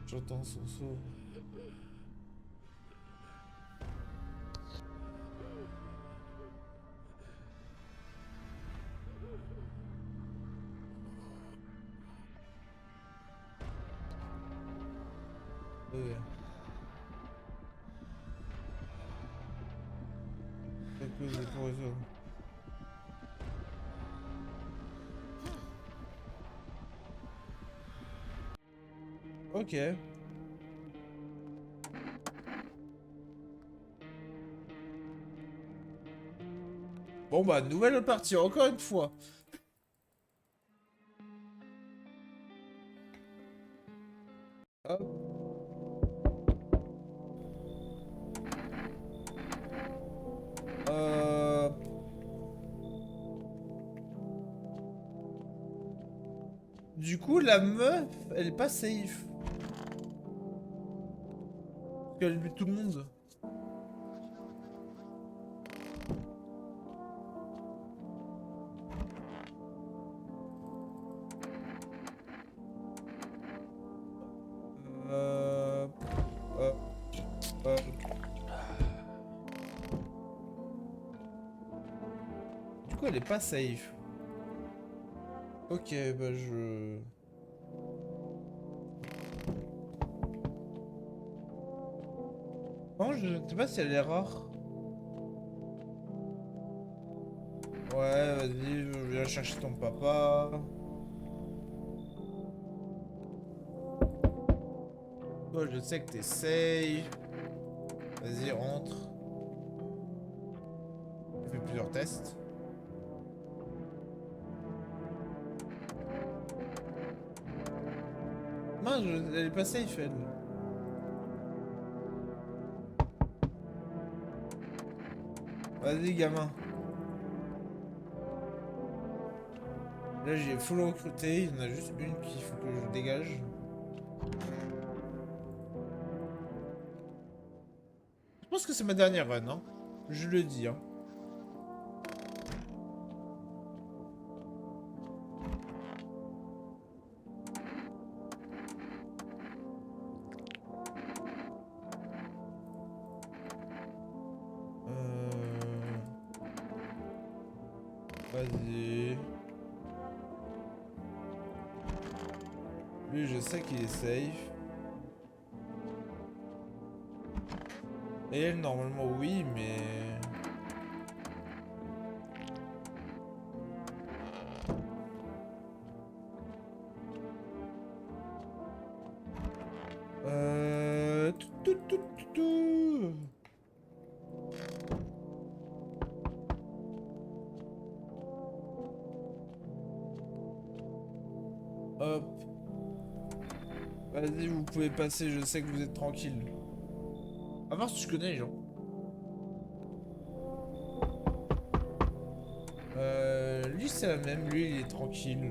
J'entends son saut. ouais. À cause des pourritures. Ok. Bon bah, nouvelle partie, encore une fois. Hop. Euh... Du coup, la meuf, elle est pas safe. Parce qu'elle bute tout le monde. Euh... euh, euh, Du coup, elle est pas safe. Ok, bah je... Non, je ne sais pas si elle est rare. Ouais, vas-y, je viens chercher ton papa. Toi, je sais que t'es safe. Vas-y, rentre. Je fais plusieurs tests. Mince, elle est pas safe, elle. Vas-y, gamin. Là, j'ai full recruté. Il y en a juste une qu'il faut que je dégage. Je pense que c'est ma dernière run, hein. Je le dis, hein. Vas-y. Lui, je sais qu'il est safe. Et elle, normalement, oui, mais... tout. Hop. Vas-y, vous pouvez passer, je sais que vous êtes tranquille. À voir si je connais les gens. Lui, c'est la même. Lui, il est tranquille.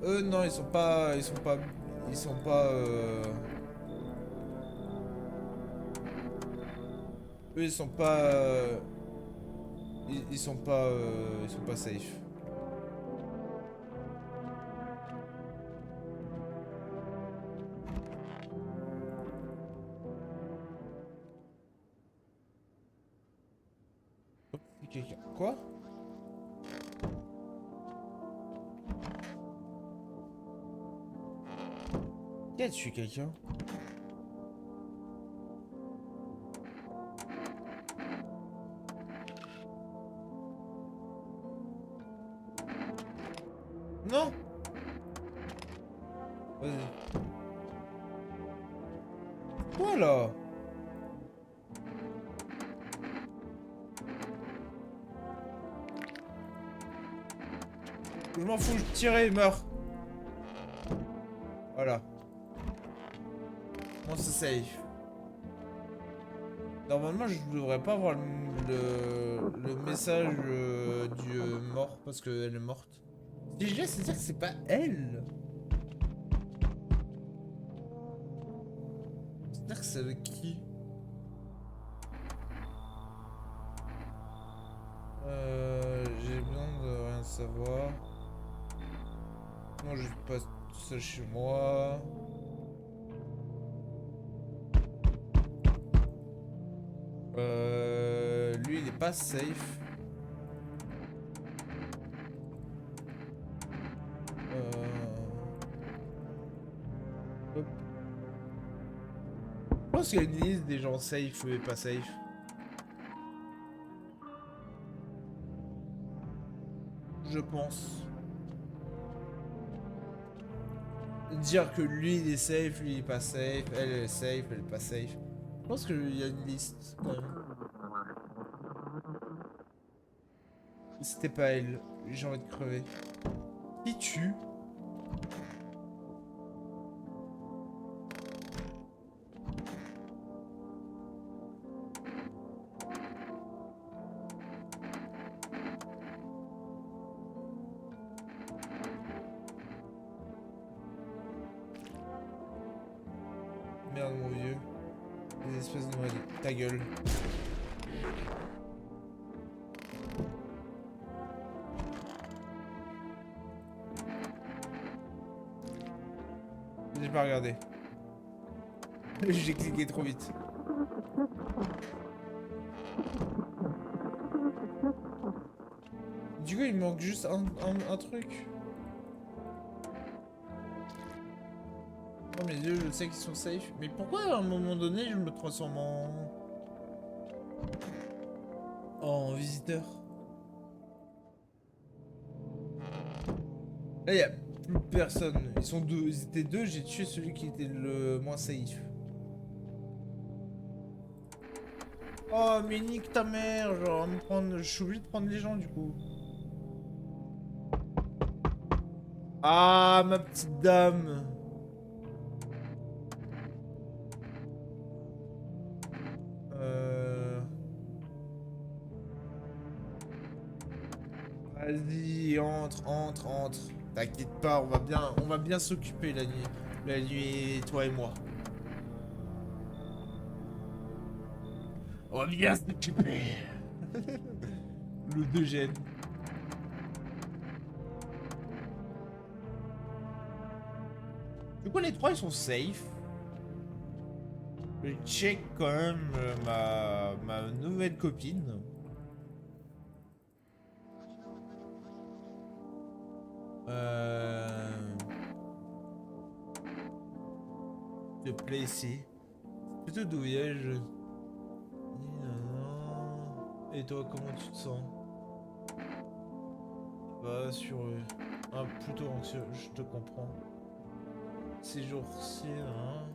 Eux, non, ils sont pas... Ils sont pas... Ils sont pas... Eux, ils sont pas... Ils sont pas... Ils sont pas safe. Quelqu'un... Quoi? Qui a tué quelqu'un? Non! Vas-y. Quoi, là? Je m'en fous, je tirais, il meurt. Voilà. Bon, c'est safe. Normalement, je devrais pas avoir le message du mort parce qu'elle est morte. Si je laisse, c'est-à-dire que c'est pas elle. C'est-à-dire que c'est avec qui? J'ai besoin de rien savoir. Non, je passe tout seul chez moi. Lui, il est pas safe. Hop. Je pense qu'il y a une liste des gens safe et pas safe. Je pense. Dire que lui il est safe, lui il est pas safe, elle est safe, elle est pas safe. Je pense qu'il y a une liste quand même. C'était pas elle, j'ai envie de crever. Qui tue? Merde mon vieux. Des espèces de moines. Ta gueule. J'ai pas regardé. J'ai cliqué trop vite. Du coup, il me manque juste un truc. Oh mes yeux, je sais qu'ils sont safe. Mais pourquoi à un moment donné, je me transforme en visiteur? Là, y a plus personne. Ils sont deux. Ils étaient deux, j'ai tué celui qui était le moins safe. Oh, mais nique ta mère, genre, me prendre... je suis obligé de prendre les gens, du coup. Ah, ma petite dame. Vas-y, entre. T'inquiète pas, on va bien s'occuper la nuit. La nuit, toi et moi. On va bien s'occuper. Le 2 gène. Du coup, les trois, ils sont safe. Je check quand même ma nouvelle copine. Te plaît ici. Plutôt douillage. Et toi, comment tu te sens? Bah, sur plutôt anxieux, je te comprends. Ces jours-ci, hein.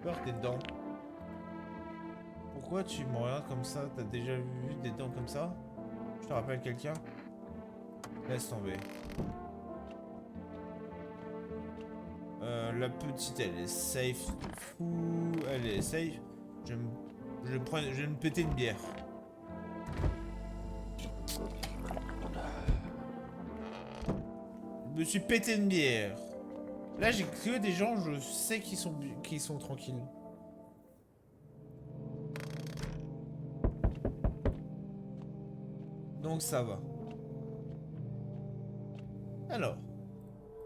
Peur tes dents. Pourquoi tu me regardes comme ça? T'as déjà vu des dents comme ça? Je te rappelle quelqu'un? Laisse tomber. La petite, elle est safe de fou. Elle est safe. Je vais me péter une bière. Je me suis pété une bière. Là, j'ai que des gens, je sais qui sont tranquilles. Donc ça va. Alors.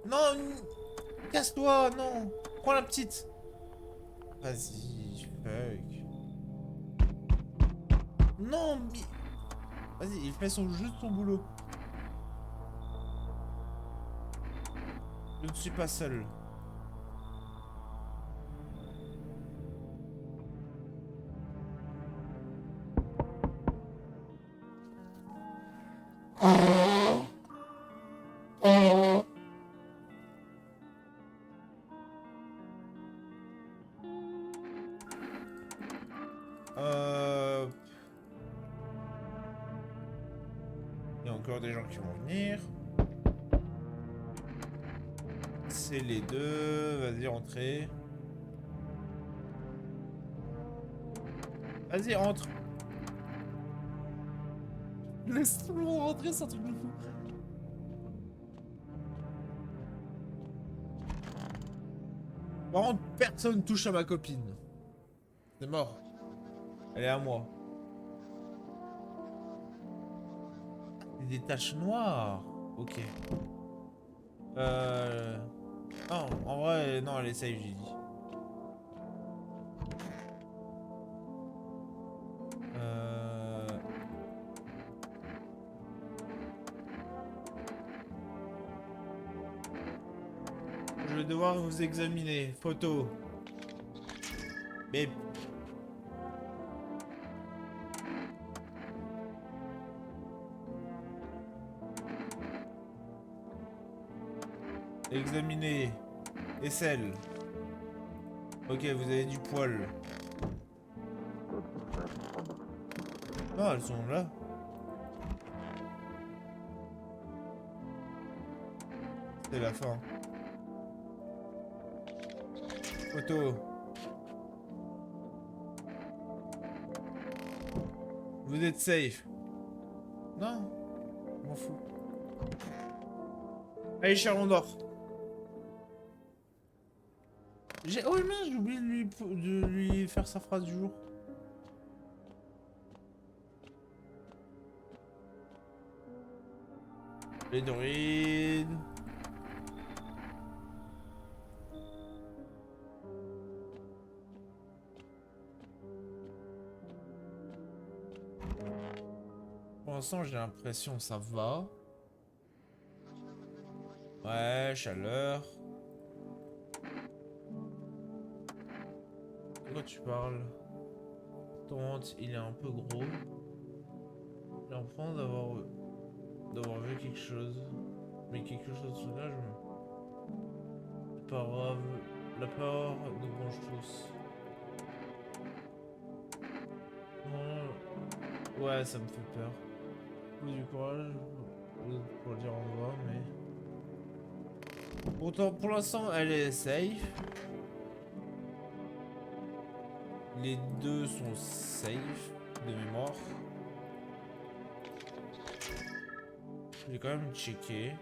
Non, casse-toi, non. Prends la petite. Vas-y, fuck. Non, vas-y, il fait juste son boulot. Je ne suis pas seul. Il y a encore des gens qui vont venir. C'est les deux. Vas-y, rentrez. Vas-y, entre. Laisse tout le monde rentrer, c'est un truc de fou. Par contre, personne touche à ma copine. C'est mort. Elle est à moi. Des taches noires. Ok. Non, en vrai, non, elle est safe, j'ai dit. devoir vous examiner. Photo. Bip. Examiner. Aisselle. Ok, vous avez du poil. Non, elles sont là. C'est la fin. Photo. Vous êtes safe. Non, je m'en fous. Allez, Charon d'or. Oh mince, j'ai oublié de lui faire sa phrase du jour. Les druides. Pour l'instant, j'ai l'impression que ça va. Ouais, chaleur. De quoi tu parles? Ton hôte, il est un peu gros. J'ai l'impression d'avoir vu quelque chose. Mais quelque chose là, pas grave. La peur nous ronge tous. Non. Ouais, ça me fait peur. Du courage pour le dire au revoir, mais... Pourtant, pour l'instant, elle est safe. Les deux sont safe, de mémoire. Je vais quand même checker.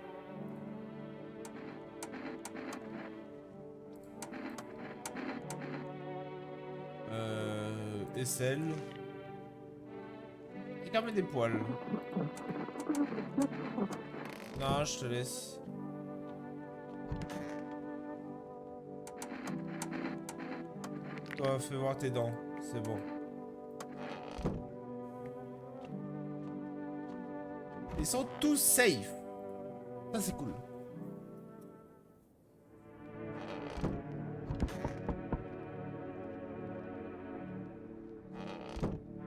Aisselle. Il y a quand même des poils. Non, je te laisse. Toi, fais voir tes dents. C'est bon. Ils sont tous safe. Ça, c'est cool.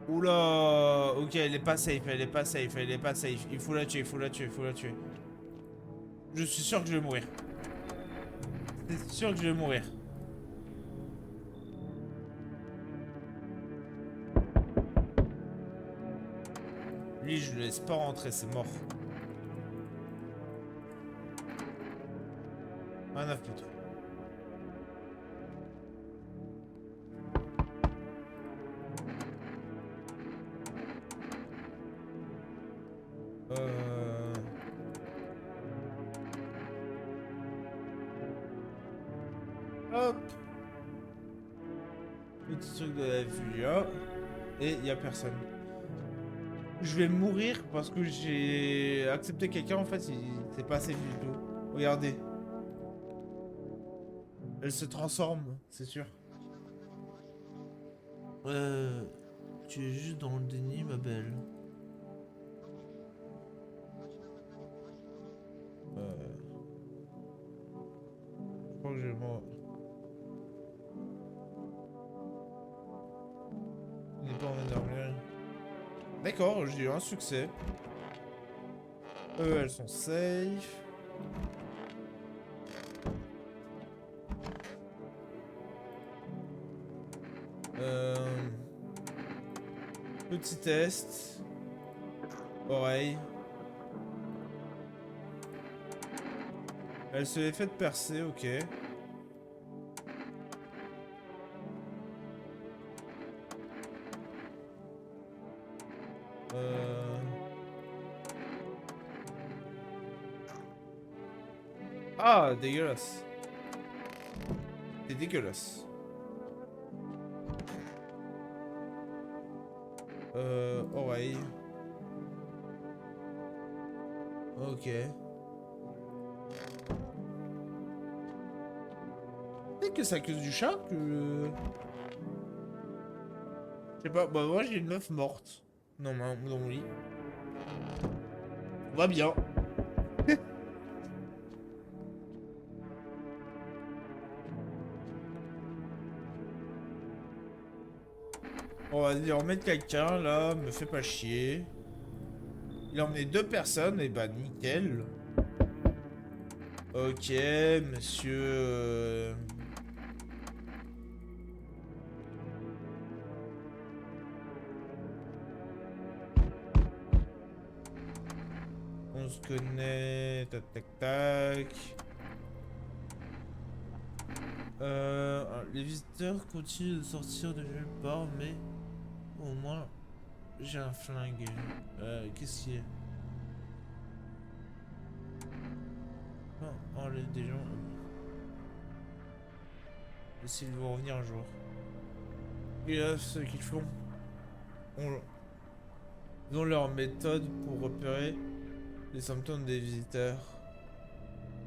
Oula. Ok, elle est pas safe, elle est pas safe, elle est pas safe. Il faut la tuer, il faut la tuer, il faut la tuer. Je suis sûr que je vais mourir. C'est sûr que je vais mourir. Lui, je le laisse pas rentrer, c'est mort. Un à foutre. Hop. Petit truc de la Fulia. Et il y a personne. Je vais mourir parce que j'ai accepté quelqu'un, en fait, il s'est pas safe du tout. Regardez. Elle se transforme, c'est sûr. Tu es juste dans le déni, ma belle. Je crois que je vais mourir. Il n'est pas en énergie. D'accord, j'ai eu un succès. Elles sont safe. Petit test. Oreille. Elle se l'est faite percer, ok. Ah, dégueulasse. C'est dégueulasse. Oreille. Ok. Peut-être que c'est à cause du chat que... Je sais pas, bah moi j'ai une meuf morte. Non, dans mon lit. On va bien. On va dire, remettre quelqu'un là, me fait pas chier. Il a emmené 2 personnes, et bah nickel. Ok, monsieur... On se connaît, tac tac tac. Les visiteurs continuent de sortir de nulle part, mais au moins j'ai un flingue. Qu'est-ce qu'il y a? Oh, les des gens. S'ils vont revenir un jour. Et là, ce qu'ils font, ils ont leur méthode pour repérer les symptômes des visiteurs.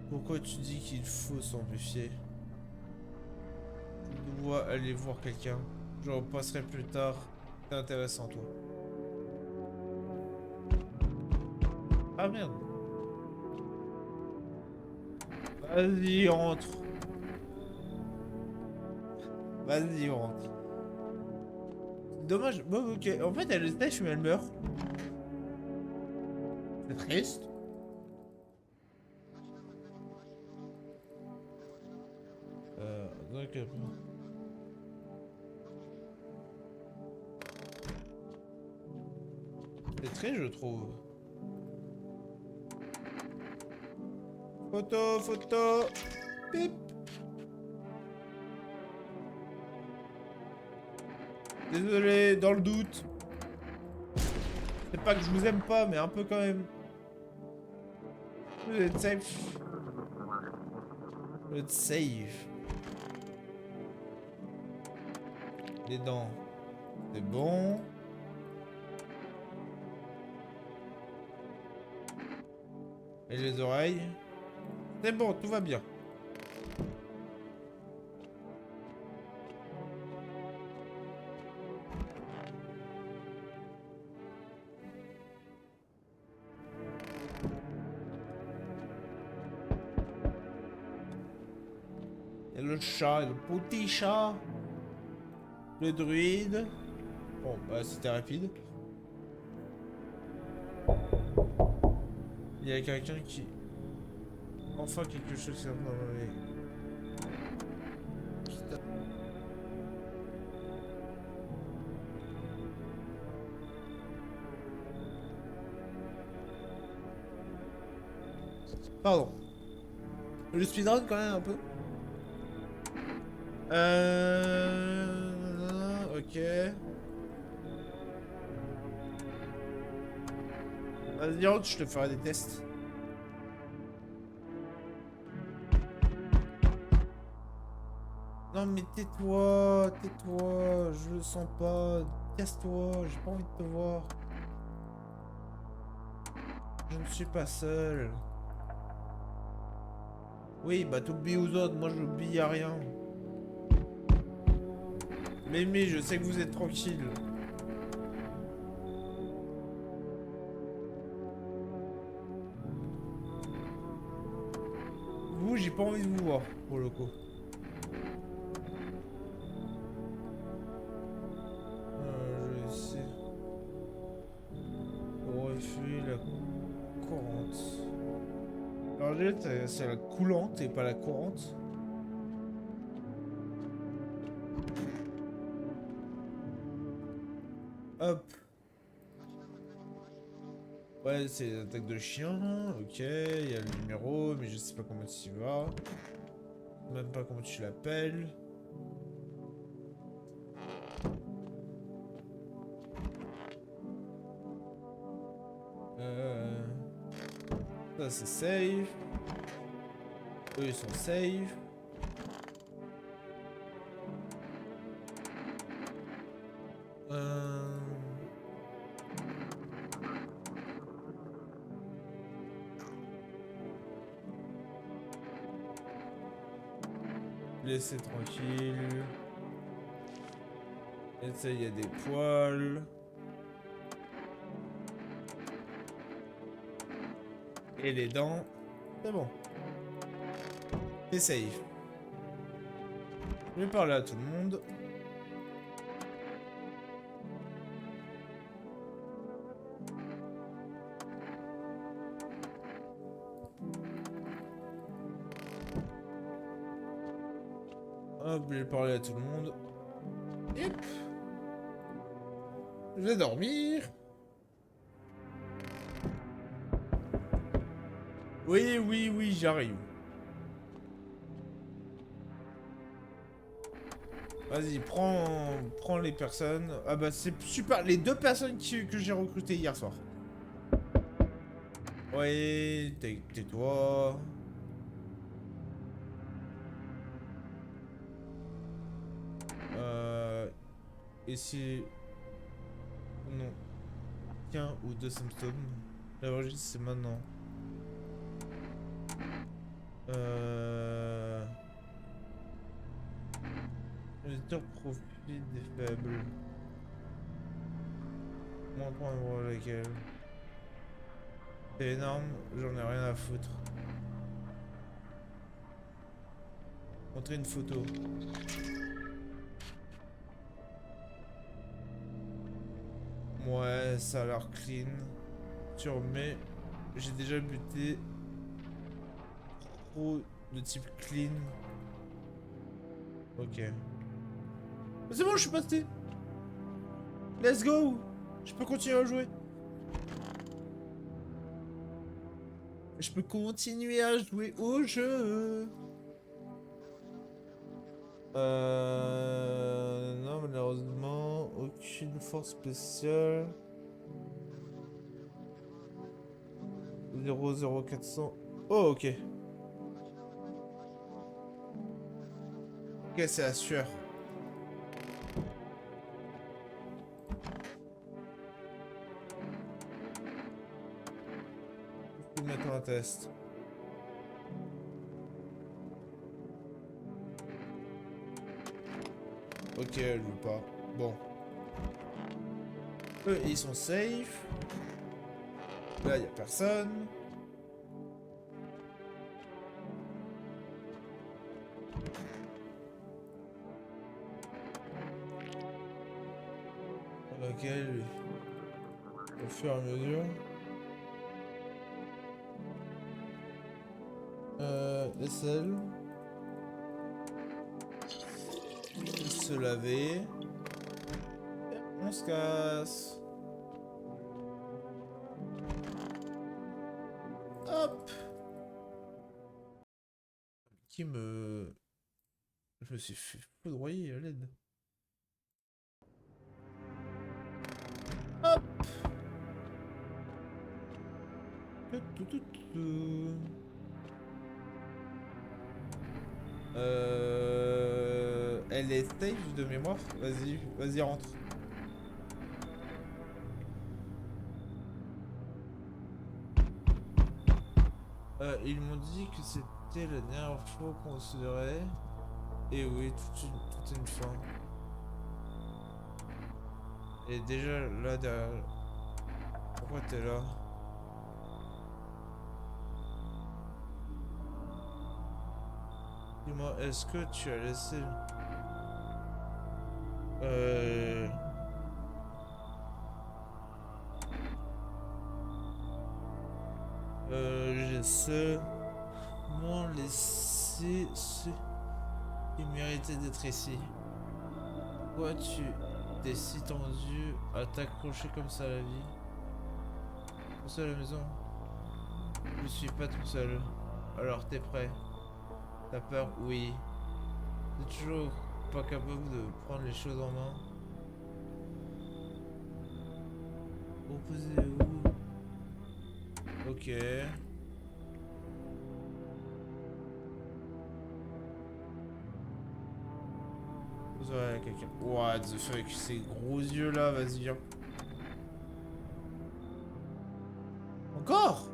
Pourquoi tu dis qu'il faut s'en méfier? Je dois aller voir quelqu'un. Je repasserai plus tard. C'est intéressant, toi. Ah merde. Vas-y, rentre. Vas-y, rentre. Dommage. Bon, ok. En fait, elle est sèche, mais elle meurt. C'est triste. Donc... c'est très, je trouve. Photo, photo. Pip. Désolé, dans le doute. C'est pas que je vous aime pas, mais un peu quand même. Vous êtes safe. Vous êtes safe. Les dents. C'est bon. Et les oreilles. C'est bon, tout va bien. Et le chat, le petit chat. Le druide. Bon, bah c'était rapide. Il y a quelqu'un qui... Enfin quelque chose qui va Pardon. Le speedrun quand même un peu. Ok. Vas-y, rentre, je te ferai des tests. Non mais tais-toi, tais-toi, je le sens pas. Casse-toi, j'ai pas envie de te voir. Je ne suis pas seul. Oui, bah t'oublies aux autres, moi j'oublie à rien. Mimi, je sais que vous êtes tranquille. Vous, j'ai pas envie de vous voir, pour le coup. Je sais. Refus la courante. Alors, c'est la coulante et pas la courante. Hop. Ouais, c'est l'attaque de chien. Ok, il y a le numéro, mais je sais pas comment tu y vas. Même pas comment tu l'appelles. Ça c'est safe. Eux ils sont safe. Laissez tranquille. Et ça, il y a des poils. Et les dents. C'est bon. C'est safe. Je vais parler à tout le monde. Hop, j'ai parlé à tout le monde. Hop. Je vais dormir. Oui, oui, oui, j'arrive. Vas-y, prends les personnes. Ah bah c'est super, les deux personnes que j'ai recrutées hier soir. Ouais, tais-toi. Et si... Non. Qu'un ou deux symptômes. La registre c'est maintenant. L'éditeur profite des faibles. Moins pour un laquelle. C'est énorme, j'en ai rien à foutre. Montrer une photo. Ouais, ça a l'air clean. Mais j'ai déjà buté trop de type clean. Ok. Mais c'est bon, je suis passé. Let's go. Je peux continuer à jouer. Je peux continuer à jouer au jeu. Non, malheureusement, aucune force spéciale. 00400. Oh, ok. Ok, c'est la sueur. Je peux mettre un test. Ok, elle joue pas. Bon. Eux, ils sont safe. Là, y a personne. Ok, lui. Au fur et à mesure. Vaisselle. Se laver. On se casse. Hop. Qui me... Je me suis fait foudroyer à l'aide. Hop. Elle est safe de mémoire. Vas-y, vas-y, rentre. Ils m'ont dit que c'était la dernière fois qu'on se verrait. Et oui, toute une fin. Et déjà là derrière. Pourquoi t'es là? Dis-moi, est-ce que tu as laissé... Euh... J'ai seulement laissé ceux qui méritaient d'être ici. Pourquoi tu t'es si tendu à t'accrocher comme ça à la vie? Tout seul à la maison? Je suis pas tout seul. Alors t'es prêt? T'as peur? Oui. T'es toujours pas capable de prendre les choses en main? Opposé où? Ok. Ouais, quelqu'un. What the fuck, ces gros yeux là, vas-y, viens. Encore?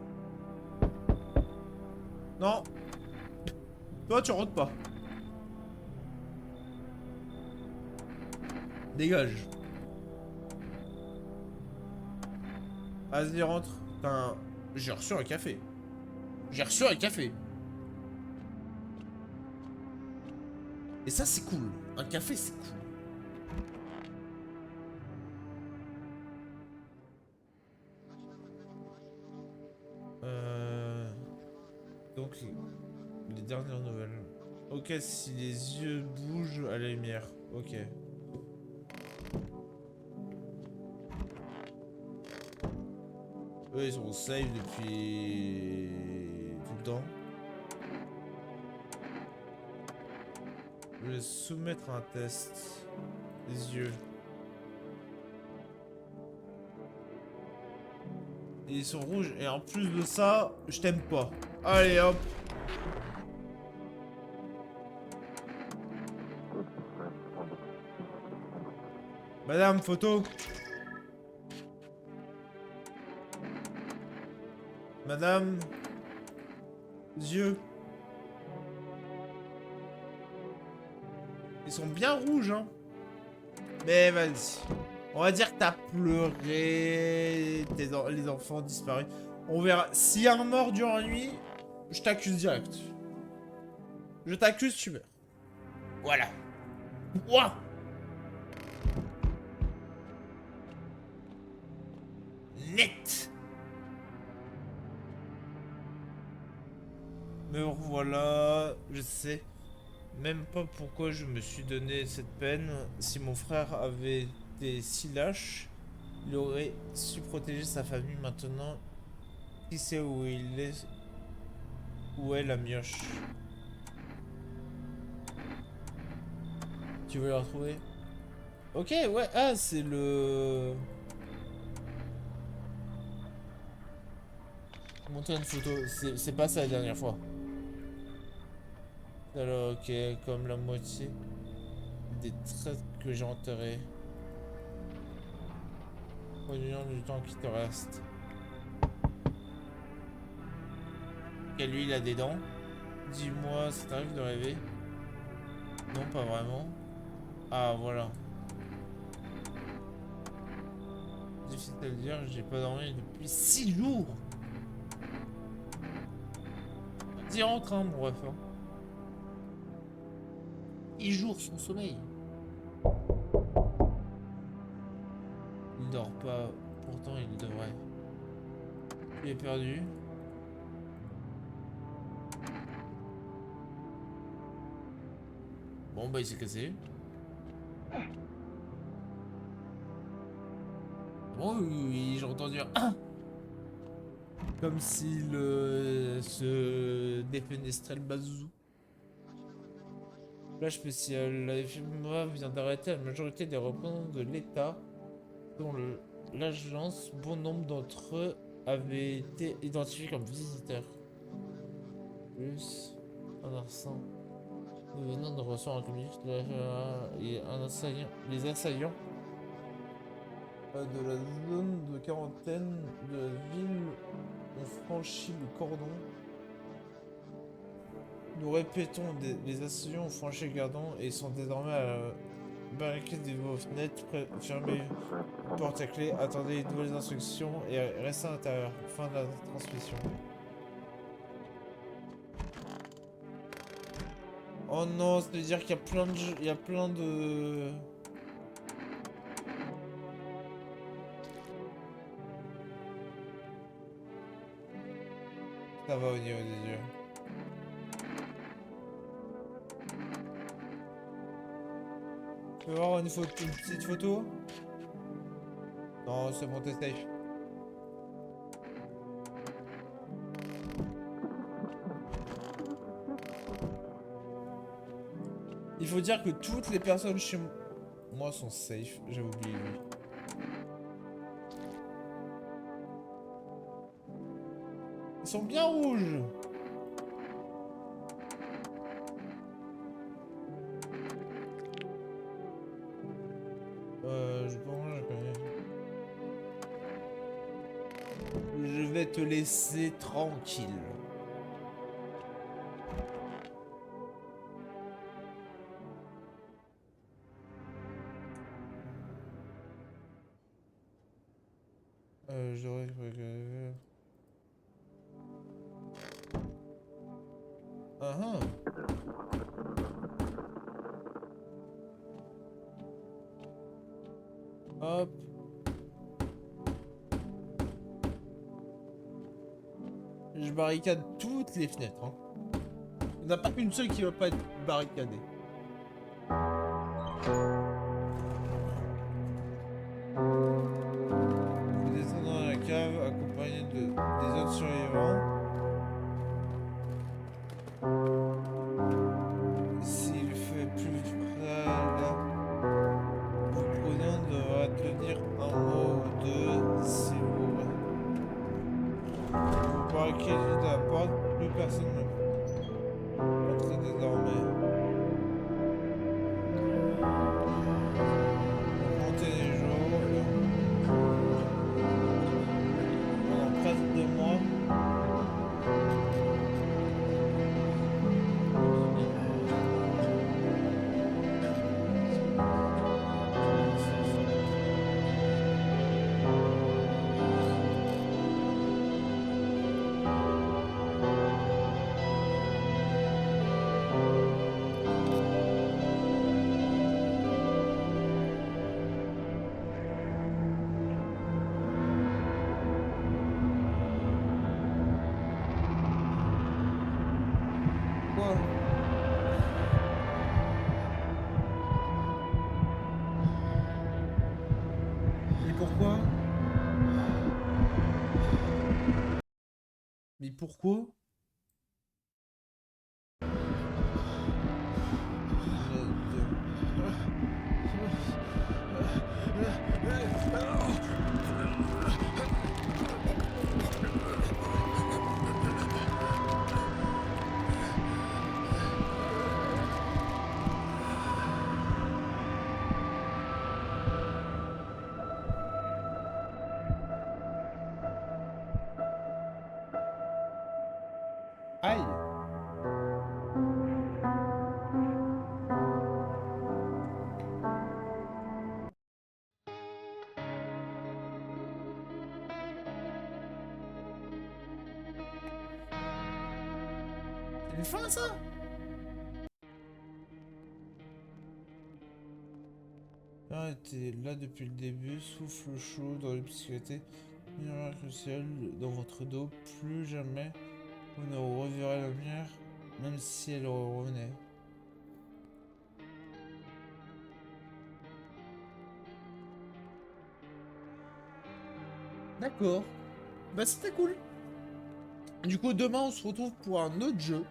Non. Toi, tu rentres pas. Dégage. Vas-y, rentre. Putain, j'ai reçu un café. J'ai reçu un café. Et ça, c'est cool. Un café, c'est cool. Donc, les dernières nouvelles. Ok, si les yeux bougent à la lumière. Ok. Eux, ils sont safe depuis tout le temps. Je vais soumettre un test. Les yeux. Et ils sont rouges. Et en plus de ça, je t'aime pas. Allez hop. Madame, photo. Madame. Yeux. Ils sont bien rouges, hein. Mais vas-y. On va dire que t'as pleuré. Les enfants disparus. On verra. S'il y a un mort durant la nuit, je t'accuse direct. Je t'accuse, tu meurs. Voilà. Ouah. Net. Mais voilà, je sais même pas pourquoi je me suis donné cette peine. Si mon frère avait été si lâche, il aurait su protéger sa famille. Maintenant, qui sait où il est, où est la mioche? Tu veux la retrouver? Ok, ouais, ah, c'est le... Montrer une photo, c'est pas ça la dernière fois. Alors, ok, comme la moitié des traits que j'ai enterrés. Voyons du temps qui te reste. Et lui, il a des dents. Dis-moi, ça t'arrive de rêver? Non, pas vraiment. Ah, voilà. Difficile à le dire, j'ai pas dormi depuis 6 jours. Dis rentre, hein, mon ref. 6 jours sans sommeil. Il dort pas, pourtant il devrait. Il est perdu. Bon, bah, il s'est cassé. Bon, oui, oui, j'ai entendu un. Comme s'il se défenestrait le bazou. Flash spécial. La FMA vient d'arrêter la majorité des représentants de l'État, dont l'agence. Bon nombre d'entre eux avaient été identifiés comme visiteurs. Plus un arsan. Nous venons de recevoir un communiqué de la FMA et les assaillants de la zone de quarantaine de la ville ont franchi le cordon. Nous répétons, les assaillants ont franchi le cordon et sont désormais à la barricade de vos fenêtres. Fermez une porte à clé, attendez de nouvelles instructions et restez à l'intérieur. Fin de la transmission. Oh non, ça veut dire qu'il y a plein de il y a plein de... Ça va au niveau des yeux. Tu veux voir une petite photo? Non, c'est bon, t'es safe. Il faut dire que toutes les personnes chez moi sont safe. J'avais oublié lui. Ils sont bien rouges. Je pense que je connais. Je vais te laisser tranquille. J'aurais... Ah ah. Hop. Je barricade toutes les fenêtres. Hein. Il n'y en a pas une seule qui va pas être barricadée. Vous descendez dans la cave accompagné des autres survivants. S'il fait plus frais là, vous prenez, on devra tenir un mot ou deux si vous barricadez la porte, plus personne ne entre désormais. Comptez les jours, pendant presque 2 mois. Quoi? Mais pourquoi? Mais pourquoi? Aïe! C'est une fin ça? Ah, t'es là depuis le début, souffle chaud dans l'obscurité, murmure crucial dans votre dos, plus jamais vous ne reverrez la lumière, même si elle revenait. D'accord. Bah c'était cool. Du coup, demain on se retrouve pour un autre jeu.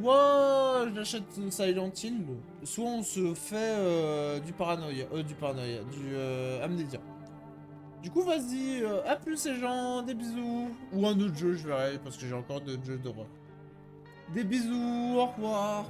Soit j'achète Silent Hill, soit on se fait du Amnesia. Du coup, vas-y, à plus les gens, des bisous. Ou un autre jeu, je verrai, parce que j'ai encore d'autres jeux d'horreur. Des bisous, au revoir.